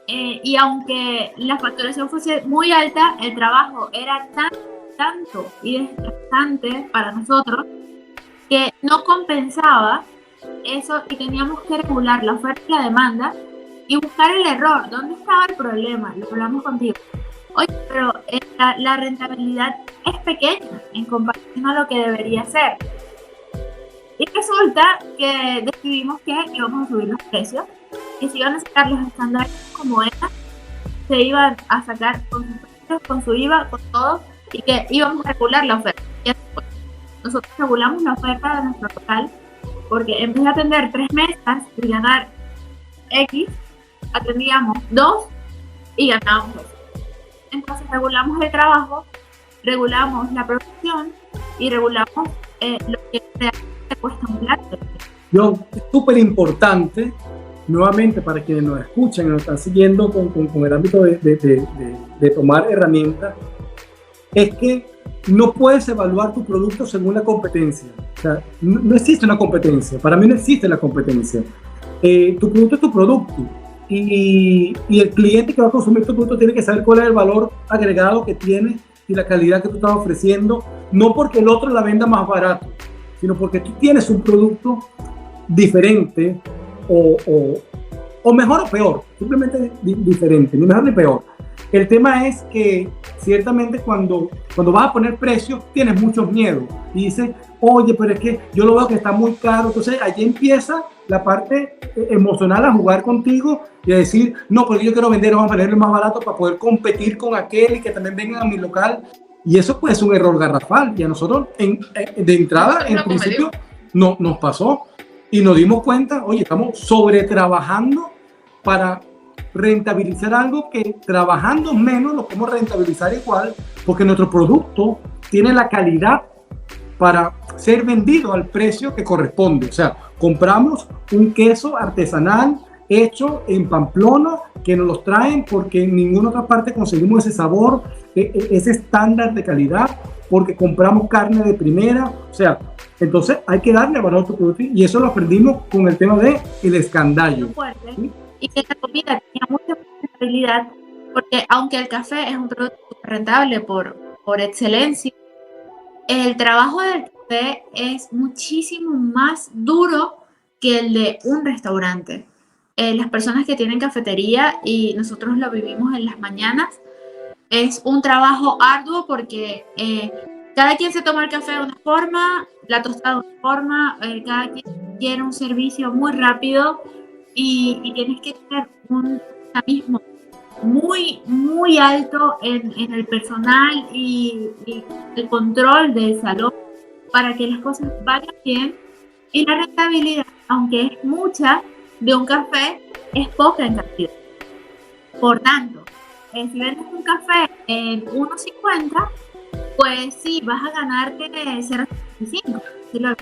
y aunque la facturación fuese muy alta, el trabajo era tanto y desgastante para nosotros que no compensaba eso y teníamos que regular la oferta y la demanda y buscar el error. ¿Dónde estaba el problema? Lo hablamos contigo. Oye, pero la rentabilidad es pequeña en comparación a lo que debería ser. Y resulta que decidimos que íbamos a subir los precios y se iban a sacar los estándares como eran, se iban a sacar con sus precios, con su IVA, con todo, y que íbamos a regular la oferta. Y así fue. Nosotros regulamos la oferta de nuestro local porque en vez de atender 3 mesas y ganar X, atendíamos 2 y ganábamos eso. Entonces regulamos el trabajo, regulamos la producción y regulamos lo que realmente cuesta un plato. John, es súper importante, nuevamente para quienes nos escuchan y nos están siguiendo con el ámbito de tomar herramientas, es que no puedes evaluar tu producto según la competencia. O sea, no existe una competencia. Para mí no existe la competencia. Tu producto es tu producto. y el cliente que va a consumir tu producto tiene que saber cuál es el valor agregado que tiene y la calidad que tú estás ofreciendo, no porque el otro la venda más barato, sino porque tú tienes un producto diferente o mejor o peor, simplemente diferente, ni mejor ni peor. El tema es que ciertamente cuando vas a poner precios tienes muchos miedos y dices, oye, pero es que yo lo veo que está muy caro. Entonces allí empieza la parte emocional a jugar contigo y a decir, no, porque yo quiero vender, vamos a ponerlo más barato para poder competir con aquel y que también vengan a mi local. Y eso pues es un error garrafal. Y a nosotros de entrada, en principio, no nos pasó y nos dimos cuenta, oye, estamos sobretrabajando para rentabilizar algo que trabajando menos lo podemos rentabilizar igual, porque nuestro producto tiene la calidad para ser vendido al precio que corresponde. O sea, compramos un queso artesanal hecho en Pamplona que nos los traen porque en ninguna otra parte conseguimos ese sabor, ese estándar de calidad, porque compramos carne de primera. O sea, entonces hay que darle valor a tu producto y eso lo aprendimos con el tema de el escandallo. ¿Sí? Y que la comida tenía mucha rentabilidad, porque aunque el café es un producto rentable por excelencia, el trabajo del café es muchísimo más duro que el de un restaurante. Las personas que tienen cafetería, y nosotros lo vivimos en las mañanas, es un trabajo arduo porque cada quien se toma el café de una forma, la tostada de una forma, cada quien quiere un servicio muy rápido. Y tienes que tener un dinamismo muy, muy alto en el personal y el control del salón para que las cosas vayan bien. Y la rentabilidad, aunque es mucha, de un café es poca en cantidad. Por tanto, si vendes un café en 1.50, pues sí, vas a ganarte 0.75.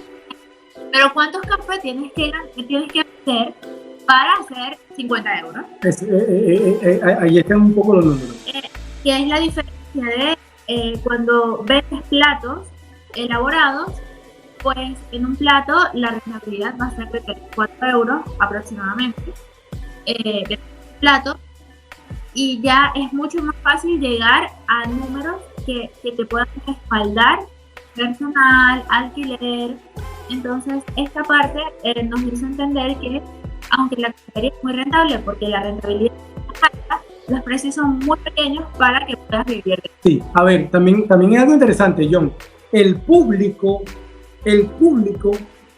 Pero ¿cuántos cafés tienes que hacer para hacer 50 euros? Ahí están un poco los números. Que es la diferencia de cuando vendes platos elaborados, pues en un plato la rentabilidad va a ser de 4 euros aproximadamente de plato, y ya es mucho más fácil llegar a números que te puedan respaldar personal, alquiler. Entonces esta parte nos hizo entender que aunque la cafetería es muy rentable porque la rentabilidad es alta, los precios son muy pequeños para que puedas vivir. Sí, a ver, también es algo interesante, John. El público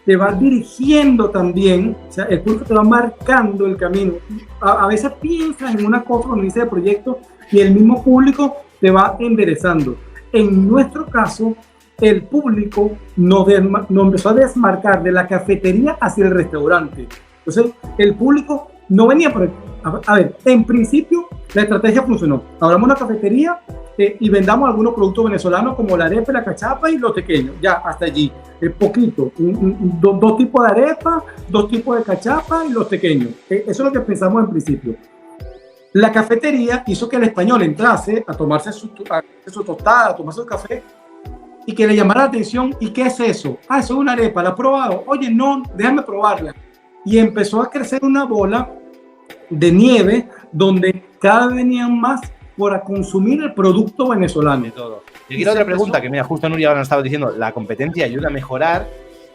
te va dirigiendo también, o sea, el público te va marcando el camino. A veces piensas en una cosa cuando dices de proyecto y el mismo público te va enderezando. En nuestro caso, el público nos empezó a desmarcar de la cafetería hacia el restaurante. Entonces, el público no venía por... A ver, en principio, la estrategia funcionó. Abramos una cafetería y vendamos algunos productos venezolanos como la arepa, la cachapa y los tequeños. Ya, hasta allí. Poquito. Dos tipos de arepa, 2 tipos de cachapa y los tequeños. Eso es lo que pensamos en principio. La cafetería hizo que el español entrase a tomarse su tostada, a tomarse su café y que le llamara la atención. ¿Y qué es eso? Ah, eso es una arepa. ¿La has probado? Oye, no, déjame probarla. Y empezó a crecer una bola de nieve donde cada vez venían más para consumir el producto venezolano. De todo. Y quiero otra pregunta, que mira, justo Nuria ahora nos estaba diciendo, la competencia ayuda a mejorar.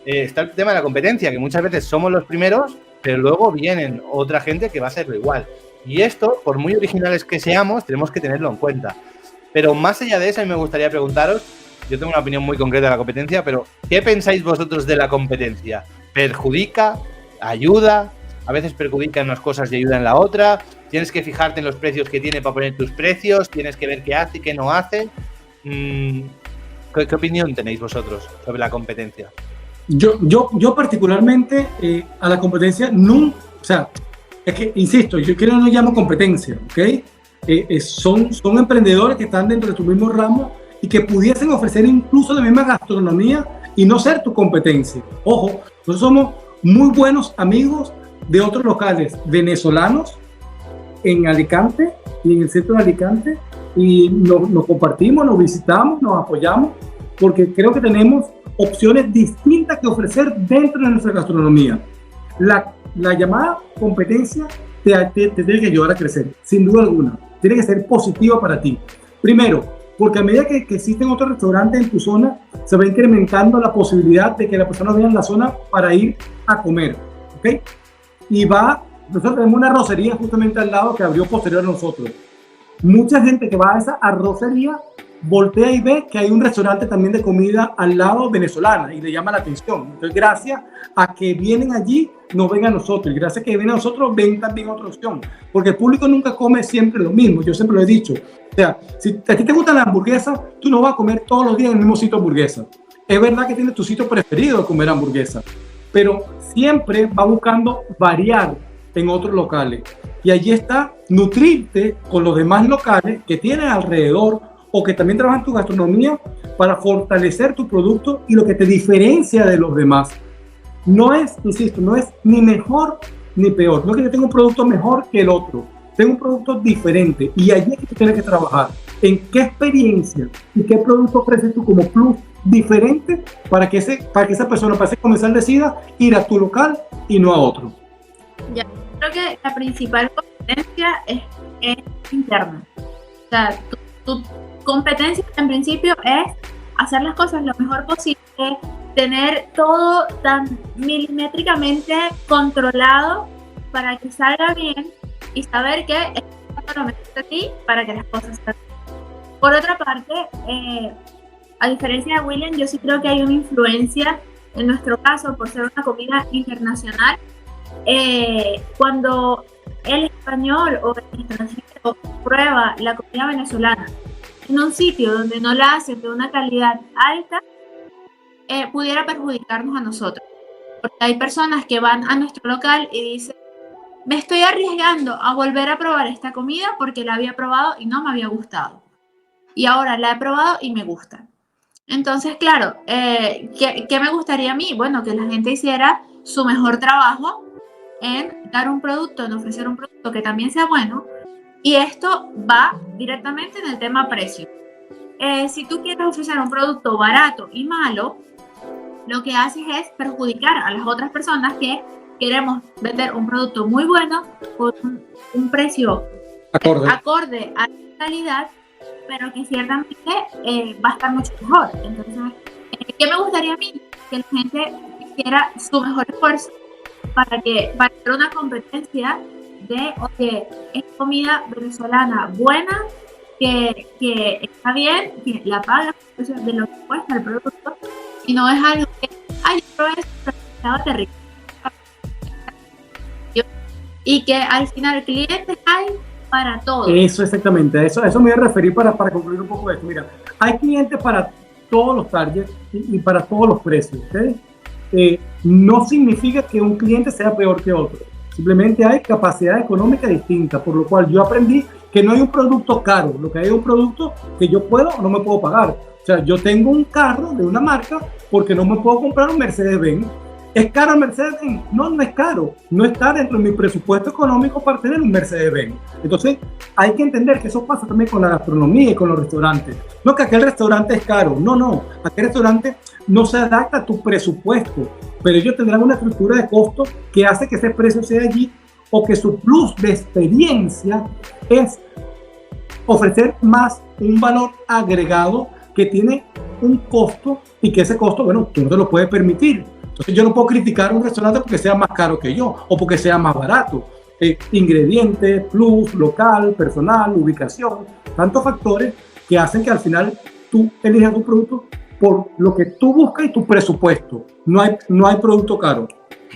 Está el tema de la competencia, que muchas veces somos los primeros, pero luego vienen otra gente que va a hacerlo igual. Y esto, por muy originales que seamos, tenemos que tenerlo en cuenta. Pero más allá de eso, a mí me gustaría preguntaros, yo tengo una opinión muy concreta de la competencia, pero ¿qué pensáis vosotros de la competencia? ¿Perjudica? ¿Ayuda? A veces perjudica en unas cosas y ayuda en la otra. Tienes que fijarte en los precios que tiene para poner tus precios. Tienes que ver qué hace y qué no hace. ¿Qué opinión tenéis vosotros sobre la competencia? Yo particularmente a la competencia no, o sea, es que, insisto, yo no lo llamo competencia, ¿ok? Son emprendedores que están dentro de tu mismo ramo y que pudiesen ofrecer incluso la misma gastronomía y no ser tu competencia. Ojo, nosotros somos muy buenos amigos de otros locales venezolanos en Alicante y en el centro de Alicante, y nos compartimos, nos visitamos, nos apoyamos, porque creo que tenemos opciones distintas que ofrecer dentro de nuestra gastronomía. La llamada competencia te tiene que ayudar a crecer, sin duda alguna. Tiene que ser positiva para ti. Primero, porque a medida que existen otros restaurantes en tu zona, se va incrementando la posibilidad de que la persona vea en la zona para ir a comer, ¿ok? Y nosotros tenemos una arrocería justamente al lado que abrió posterior a nosotros. Mucha gente que va a esa arrocería voltea y ve que hay un restaurante también de comida al lado venezolana y le llama la atención. Entonces, gracias a que vienen allí, nos ven a nosotros. Y gracias a que vienen a nosotros, ven también otra opción. Porque el público nunca come siempre lo mismo. Yo siempre lo he dicho. O sea, si a ti te gustan las hamburguesas, tú no vas a comer todos los días en el mismo sitio de hamburguesa. Es verdad que tienes tu sitio preferido de comer hamburguesa, pero siempre va buscando variar en otros locales. Y allí está nutrirte con los demás locales que tienes alrededor o que también trabajan tu gastronomía para fortalecer tu producto y lo que te diferencia de los demás. No es, insisto, no es ni mejor ni peor. No es que yo tenga un producto mejor que el otro. Tengo un producto diferente y allí es que tú tienes que trabajar. ¿En qué experiencia y qué producto ofreces tú como plus diferente para que esa persona, para ese comensal, decida ir a tu local y no a otro? Ya, creo que la principal competencia es interna. O sea, tu competencia en principio es hacer las cosas lo mejor posible, tener todo tan milimétricamente controlado para que salga bien y saber que es lo mejor de ti para que las cosas salgan. Por otra parte, a diferencia de William, yo sí creo que hay una influencia, en nuestro caso, por ser una comida internacional. Cuando el español o el extranjero prueba la comida venezolana en un sitio donde no la hacen de una calidad alta, pudiera perjudicarnos a nosotros. Porque hay personas que van a nuestro local y dicen, me estoy arriesgando a volver a probar esta comida porque la había probado y no me había gustado. Y ahora la he probado y me gusta. Entonces, claro, ¿qué me gustaría a mí? Bueno, que la gente hiciera su mejor trabajo en dar un producto, en ofrecer un producto que también sea bueno. Y esto va directamente en el tema precio. Si tú quieres ofrecer un producto barato y malo, lo que haces es perjudicar a las otras personas que queremos vender un producto muy bueno con un precio acorde a la calidad, pero que ciertamente va a estar mucho mejor. Entonces, ¿qué me gustaría a mí? Que la gente hiciera su mejor esfuerzo para hacer una competencia de, oye, es comida venezolana buena, que está bien, que la paga de lo que cuesta el producto, y no es algo que, ay, yo probé eso, pero estaba terrible. Y que al final clientes hay para todo. Eso exactamente, a eso me voy a referir para concluir un poco esto. Mira, hay clientes para todos los targets y para todos los precios, ¿okay? No significa que un cliente sea peor que otro. Simplemente hay capacidad económica distinta, por lo cual yo aprendí que no hay un producto caro, lo que hay es un producto que yo puedo o no me puedo pagar. O sea, yo tengo un carro de una marca porque no me puedo comprar un Mercedes-Benz. ¿Es caro el Mercedes-Benz? No, no es caro. No está dentro de mi presupuesto económico para tener un Mercedes-Benz. Entonces, hay que entender que eso pasa también con la gastronomía y con los restaurantes. No que aquel restaurante es caro. No. Aquel restaurante no se adapta a tu presupuesto, pero ellos tendrán una estructura de costo que hace que ese precio sea allí, o que su plus de experiencia es ofrecer más un valor agregado que tiene un costo y que ese costo, bueno, tú no te lo puedes permitir. Entonces yo no puedo criticar a un restaurante porque sea más caro que yo o porque sea más barato. Ingredientes, plus, local, personal, ubicación, tantos factores que hacen que al final tú elijas tu producto por lo que tú buscas y tu presupuesto. No hay producto caro.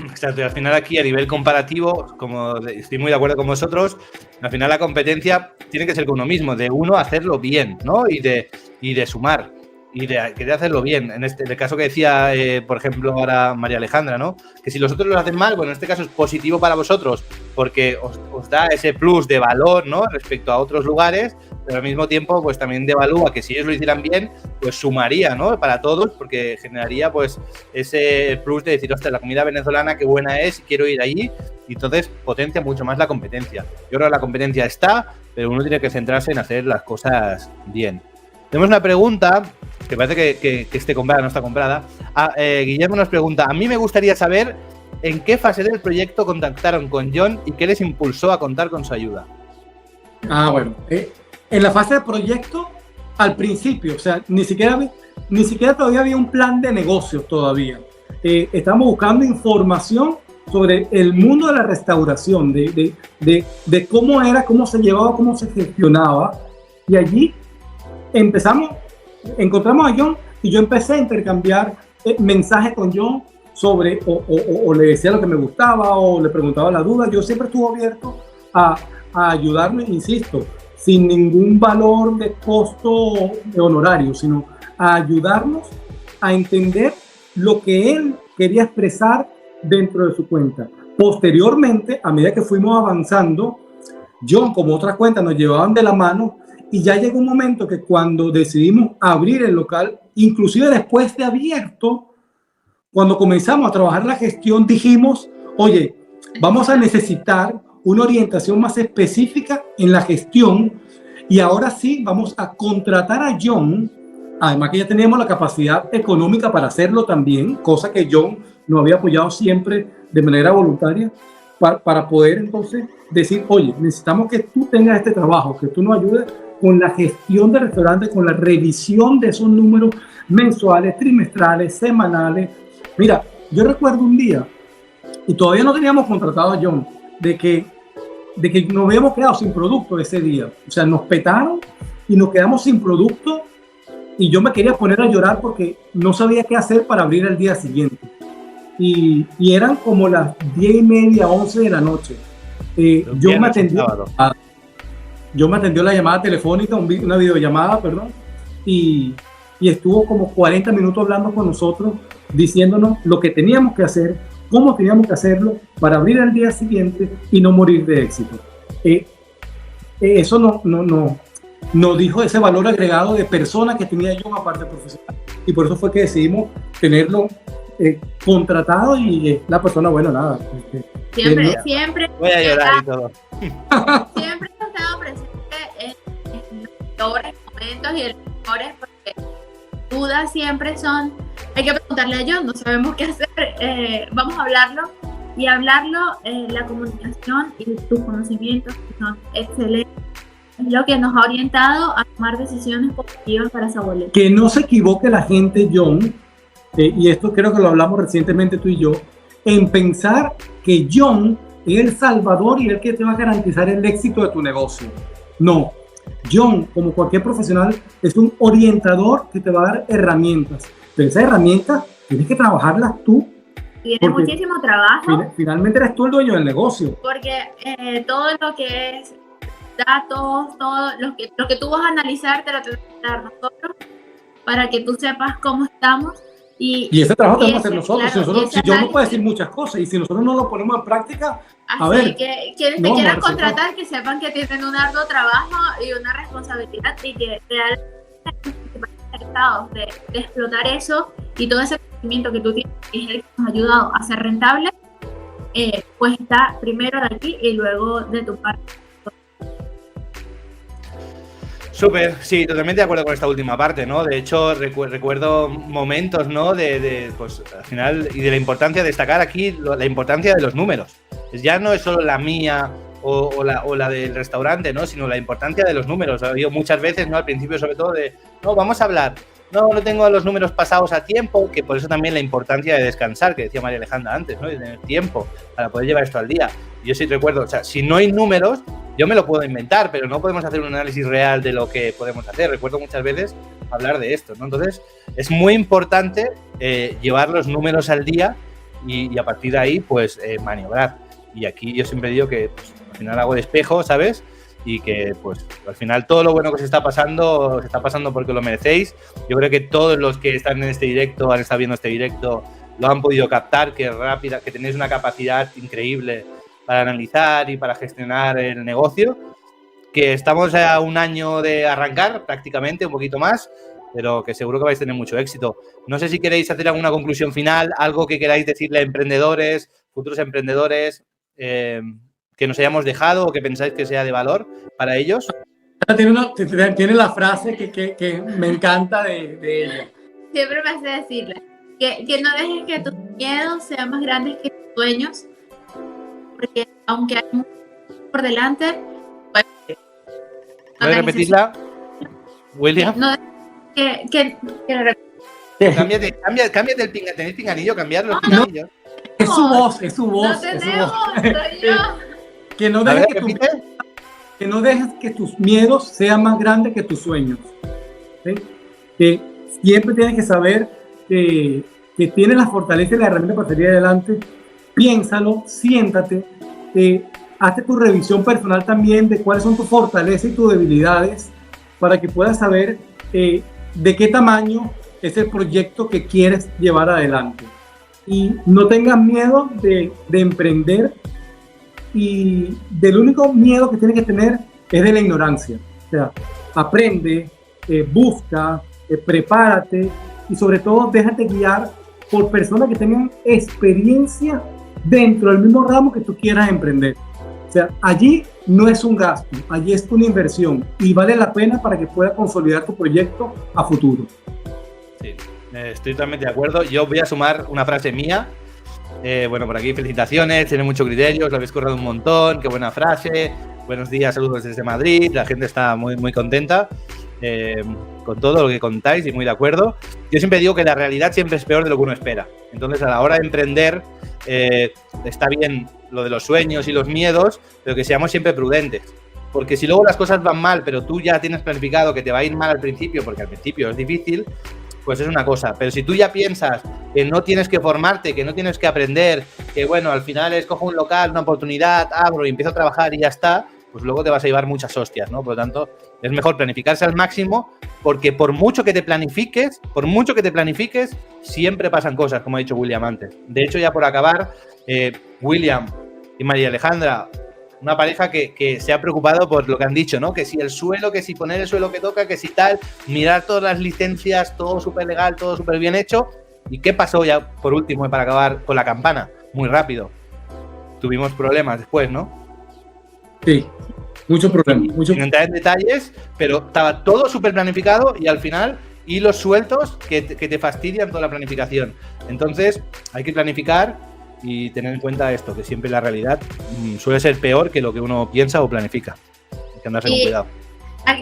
Exacto, y al final aquí a nivel comparativo, como estoy muy de acuerdo con vosotros, al final la competencia tiene que ser con uno mismo, de uno hacerlo bien, ¿no? Y de sumar, y de querer hacerlo bien. En el caso que decía, por ejemplo, ahora María Alejandra, ¿no? Que si los otros lo hacen mal, bueno, en este caso es positivo para vosotros, porque os da ese plus de valor, ¿no? Respecto a otros lugares, pero al mismo tiempo, pues también devalúa que si ellos lo hicieran bien, pues sumaría, ¿no? Para todos, porque generaría, pues, ese plus de decir, hostia, la comida venezolana, qué buena es, quiero ir allí, y entonces potencia mucho más la competencia. Yo creo que la competencia está, pero uno tiene que centrarse en hacer las cosas bien. Tenemos una pregunta, que parece que esté comprada, no está comprada. Guillermo nos pregunta, a mí me gustaría saber ¿en qué fase del proyecto contactaron con John y qué les impulsó a contar con su ayuda? Bueno, en la fase de proyecto, al principio, o sea, ni siquiera todavía había un plan de negocio todavía. Estamos buscando información sobre el mundo de la restauración, de cómo era, cómo se llevaba, cómo se gestionaba. Y allí encontramos a John y yo empecé a intercambiar mensajes con John sobre, o le decía lo que me gustaba o le preguntaba la duda. Yo siempre estuve abierto a ayudarme, insisto, sin ningún valor de costo de honorario, sino a ayudarnos a entender lo que él quería expresar dentro de su cuenta. Posteriormente, a medida que fuimos avanzando, John como otra cuenta nos llevaban de la mano y ya llegó un momento que cuando decidimos abrir el local, inclusive después de abierto, cuando comenzamos a trabajar la gestión, dijimos, oye, vamos a necesitar una orientación más específica en la gestión y ahora sí vamos a contratar a John, además que ya teníamos la capacidad económica para hacerlo también, cosa que John nos había apoyado siempre de manera voluntaria, para poder entonces decir, oye, necesitamos que tú tengas este trabajo, que tú nos ayudes con la gestión del restaurante, con la revisión de esos números mensuales, trimestrales, semanales. Mira, yo recuerdo un día, y todavía no teníamos contratado a John, de que nos habíamos quedado sin producto ese día. O sea, nos petaron y nos quedamos sin producto y yo me quería poner a llorar porque no sabía qué hacer para abrir el día siguiente. Y eran como las 10:30, 11 de la noche. Yo me atendió la llamada telefónica, una videollamada, perdón, y estuvo como 40 minutos hablando con nosotros, diciéndonos lo que teníamos que hacer, cómo teníamos que hacerlo para abrir el día siguiente y no morir de éxito. Eso nos dijo ese valor agregado de persona que tenía yo aparte profesional. Y por eso fue que decidimos tenerlo contratado y la persona, bueno, nada. Siempre. Voy a llorar y todo. Siempre he estado presente en los peores momentos y en los mejores, porque dudas siempre son. Hay que preguntarle a John, no sabemos qué hacer. Vamos a hablarlo y la comunicación y tus conocimientos que son excelentes. Es lo que nos ha orientado a tomar decisiones positivas para Sabolet. Que no se equivoque la gente, John, y esto creo que lo hablamos recientemente tú y yo, en pensar que John es el salvador y el que te va a garantizar el éxito de tu negocio. No, John, como cualquier profesional, es un orientador que te va a dar herramientas. Pero esas herramientas tienes que trabajarlas tú. Tienes muchísimo trabajo. Finalmente eres tú el dueño del negocio. Porque todo lo que es datos, todo lo que tú vas a analizar te lo tenemos que dar nosotros para que tú sepas cómo estamos. Y ese trabajo tenemos que hacer nosotros. Claro, si John no puede decir muchas cosas y si nosotros no lo ponemos en práctica, a ver. Que quienes te quieran contratar, que sepan que tienen un arduo trabajo y una responsabilidad y que realmente están interesados de explotar eso y todo ese conocimiento que tú tienes, que es el que nos ha ayudado a ser rentable, pues está primero de aquí y luego de tu parte. Súper, sí, totalmente de acuerdo con esta última parte, ¿no? De hecho, recuerdo momentos, ¿no? Pues al final, y de la importancia de destacar aquí la importancia de los números. Ya no es solo la mía o la del restaurante, ¿no? Sino la importancia de los números. Ha habido muchas veces, ¿no? Al principio, sobre todo, no, vamos a hablar. No tengo los números pasados a tiempo, que por eso también la importancia de descansar, que decía María Alejandra antes, ¿no? De tener tiempo para poder llevar esto al día. Yo sí recuerdo, o sea, si no hay números, yo me lo puedo inventar, pero no podemos hacer un análisis real de lo que podemos hacer. Recuerdo muchas veces hablar de esto, ¿no? Entonces, es muy importante llevar los números al día y a partir de ahí, pues, maniobrar. Y aquí yo siempre digo que pues, al final hago de espejo, ¿sabes? Y que, pues, al final todo lo bueno que se está pasando porque lo merecéis. Yo creo que todos los que están en este directo, han estado viendo este directo, lo han podido captar, que tenéis una capacidad increíble para analizar y para gestionar el negocio, que estamos a un año de arrancar prácticamente, un poquito más, pero que seguro que vais a tener mucho éxito. No sé si queréis hacer alguna conclusión final, algo que queráis decirle a emprendedores, futuros emprendedores, que nos hayamos dejado o que pensáis que sea de valor para ellos. Tiene la frase que me encanta de ella. Siempre me hace decirle que no dejes que tus miedos sean más grandes que tus sueños, porque aunque hay mucho por delante, pues, ¿Puedes repetirla, William? no que Cámbiate el pinganillo. ¿Tenéis pinganillo? Cambiar los pinganillos. Es su voz, es su voz. no es su tenemos, voz. soy yo. Que no A dejes ver, que, repite. que no dejes que tus miedos sean más grandes que tus sueños. ¿Sí? Que siempre tienes que saber que tienes la fortaleza y la herramienta para salir adelante. Piénsalo, siéntate, hazte tu revisión personal también de cuáles son tus fortalezas y tus debilidades para que puedas saber de qué tamaño es el proyecto que quieres llevar adelante. Y no tengas miedo de emprender, y del único miedo que tienes que tener es de la ignorancia. O sea, aprende, busca, prepárate y sobre todo déjate guiar por personas que tengan experiencia dentro del mismo ramo que tú quieras emprender. O sea, allí no es un gasto, allí es una inversión y vale la pena para que puedas consolidar tu proyecto a futuro. Sí, estoy totalmente de acuerdo. Yo voy a sumar una frase mía. Bueno, por aquí felicitaciones, tiene mucho criterio, os lo habéis currado un montón, qué buena frase. Buenos días, saludos desde Madrid, la gente está muy, muy contenta con todo lo que contáis y muy de acuerdo. Yo siempre digo que la realidad siempre es peor de lo que uno espera. Entonces, a la hora de emprender, está bien lo de los sueños y los miedos, pero que seamos siempre prudentes. Porque si luego las cosas van mal, pero tú ya tienes planificado que te va a ir mal al principio, porque al principio es difícil, pues es una cosa. Pero si tú ya piensas que no tienes que formarte, que no tienes que aprender, que bueno, al final escojo un local, una oportunidad, abro y empiezo a trabajar y ya está, pues luego te vas a llevar muchas hostias, ¿no? Por lo tanto, es mejor planificarse al máximo, porque por mucho que te planifiques, siempre pasan cosas, como ha dicho William antes. De hecho, ya por acabar, William y María Alejandra, una pareja que se ha preocupado por lo que han dicho, ¿no? Que si el suelo, que si poner el suelo que toca, que si tal, mirar todas las licencias, todo súper legal, todo súper bien hecho. ¿Y qué pasó ya, por último, y para acabar, con la campana? Muy rápido. Tuvimos problemas después, ¿no? Sí, mucho problema. Sin entrar en detalles, pero estaba todo súper planificado y al final hilos sueltos que te fastidian toda la planificación. Entonces, hay que planificar y tener en cuenta esto, que siempre la realidad suele ser peor que lo que uno piensa o planifica. Hay que andarse con cuidado.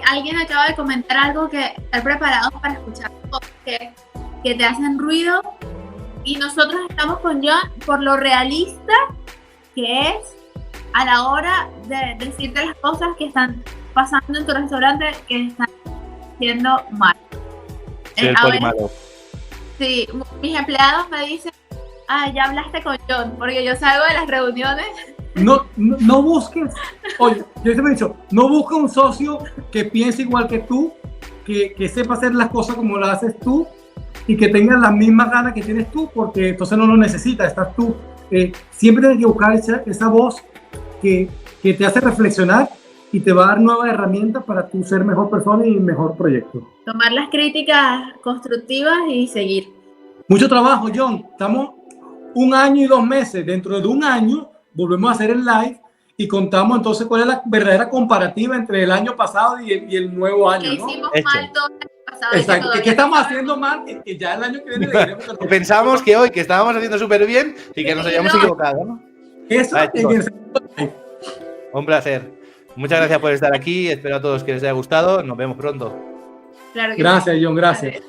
Alguien acaba de comentar algo que estar preparados para escuchar cosas que te hacen ruido, y nosotros estamos con John por lo realista que es a la hora de decirte las cosas que están pasando en tu restaurante que están haciendo mal. Sí, el polimalo. Sí, mis empleados me dicen, ya hablaste con John, porque yo salgo de las reuniones. No busques, oye, yo siempre he dicho, no busques un socio que piense igual que tú, que sepa hacer las cosas como las haces tú y que tenga las mismas ganas que tienes tú, porque entonces no lo necesitas, estás tú. Siempre tienes que buscar esa voz que te hace reflexionar y te va a dar nuevas herramientas para tú ser mejor persona y mejor proyecto. Tomar las críticas constructivas y seguir. Mucho trabajo, John. Estamos 1 año y 2 meses. Dentro de 1 año volvemos a hacer el live y contamos entonces cuál es la verdadera comparativa entre el año pasado y el nuevo año, ¿no? Que hicimos mal todo el año pasado. Exacto. ¿Qué estamos haciendo mal? Que ya el año que viene le diremos que Pensamos que hoy que estábamos haciendo súper bien y que nos hayamos equivocado, ¿no? Eso en el segundo live. Un placer. Muchas gracias por estar aquí. Espero a todos que les haya gustado. Nos vemos pronto. Claro que Gracias, sí. John. Gracias.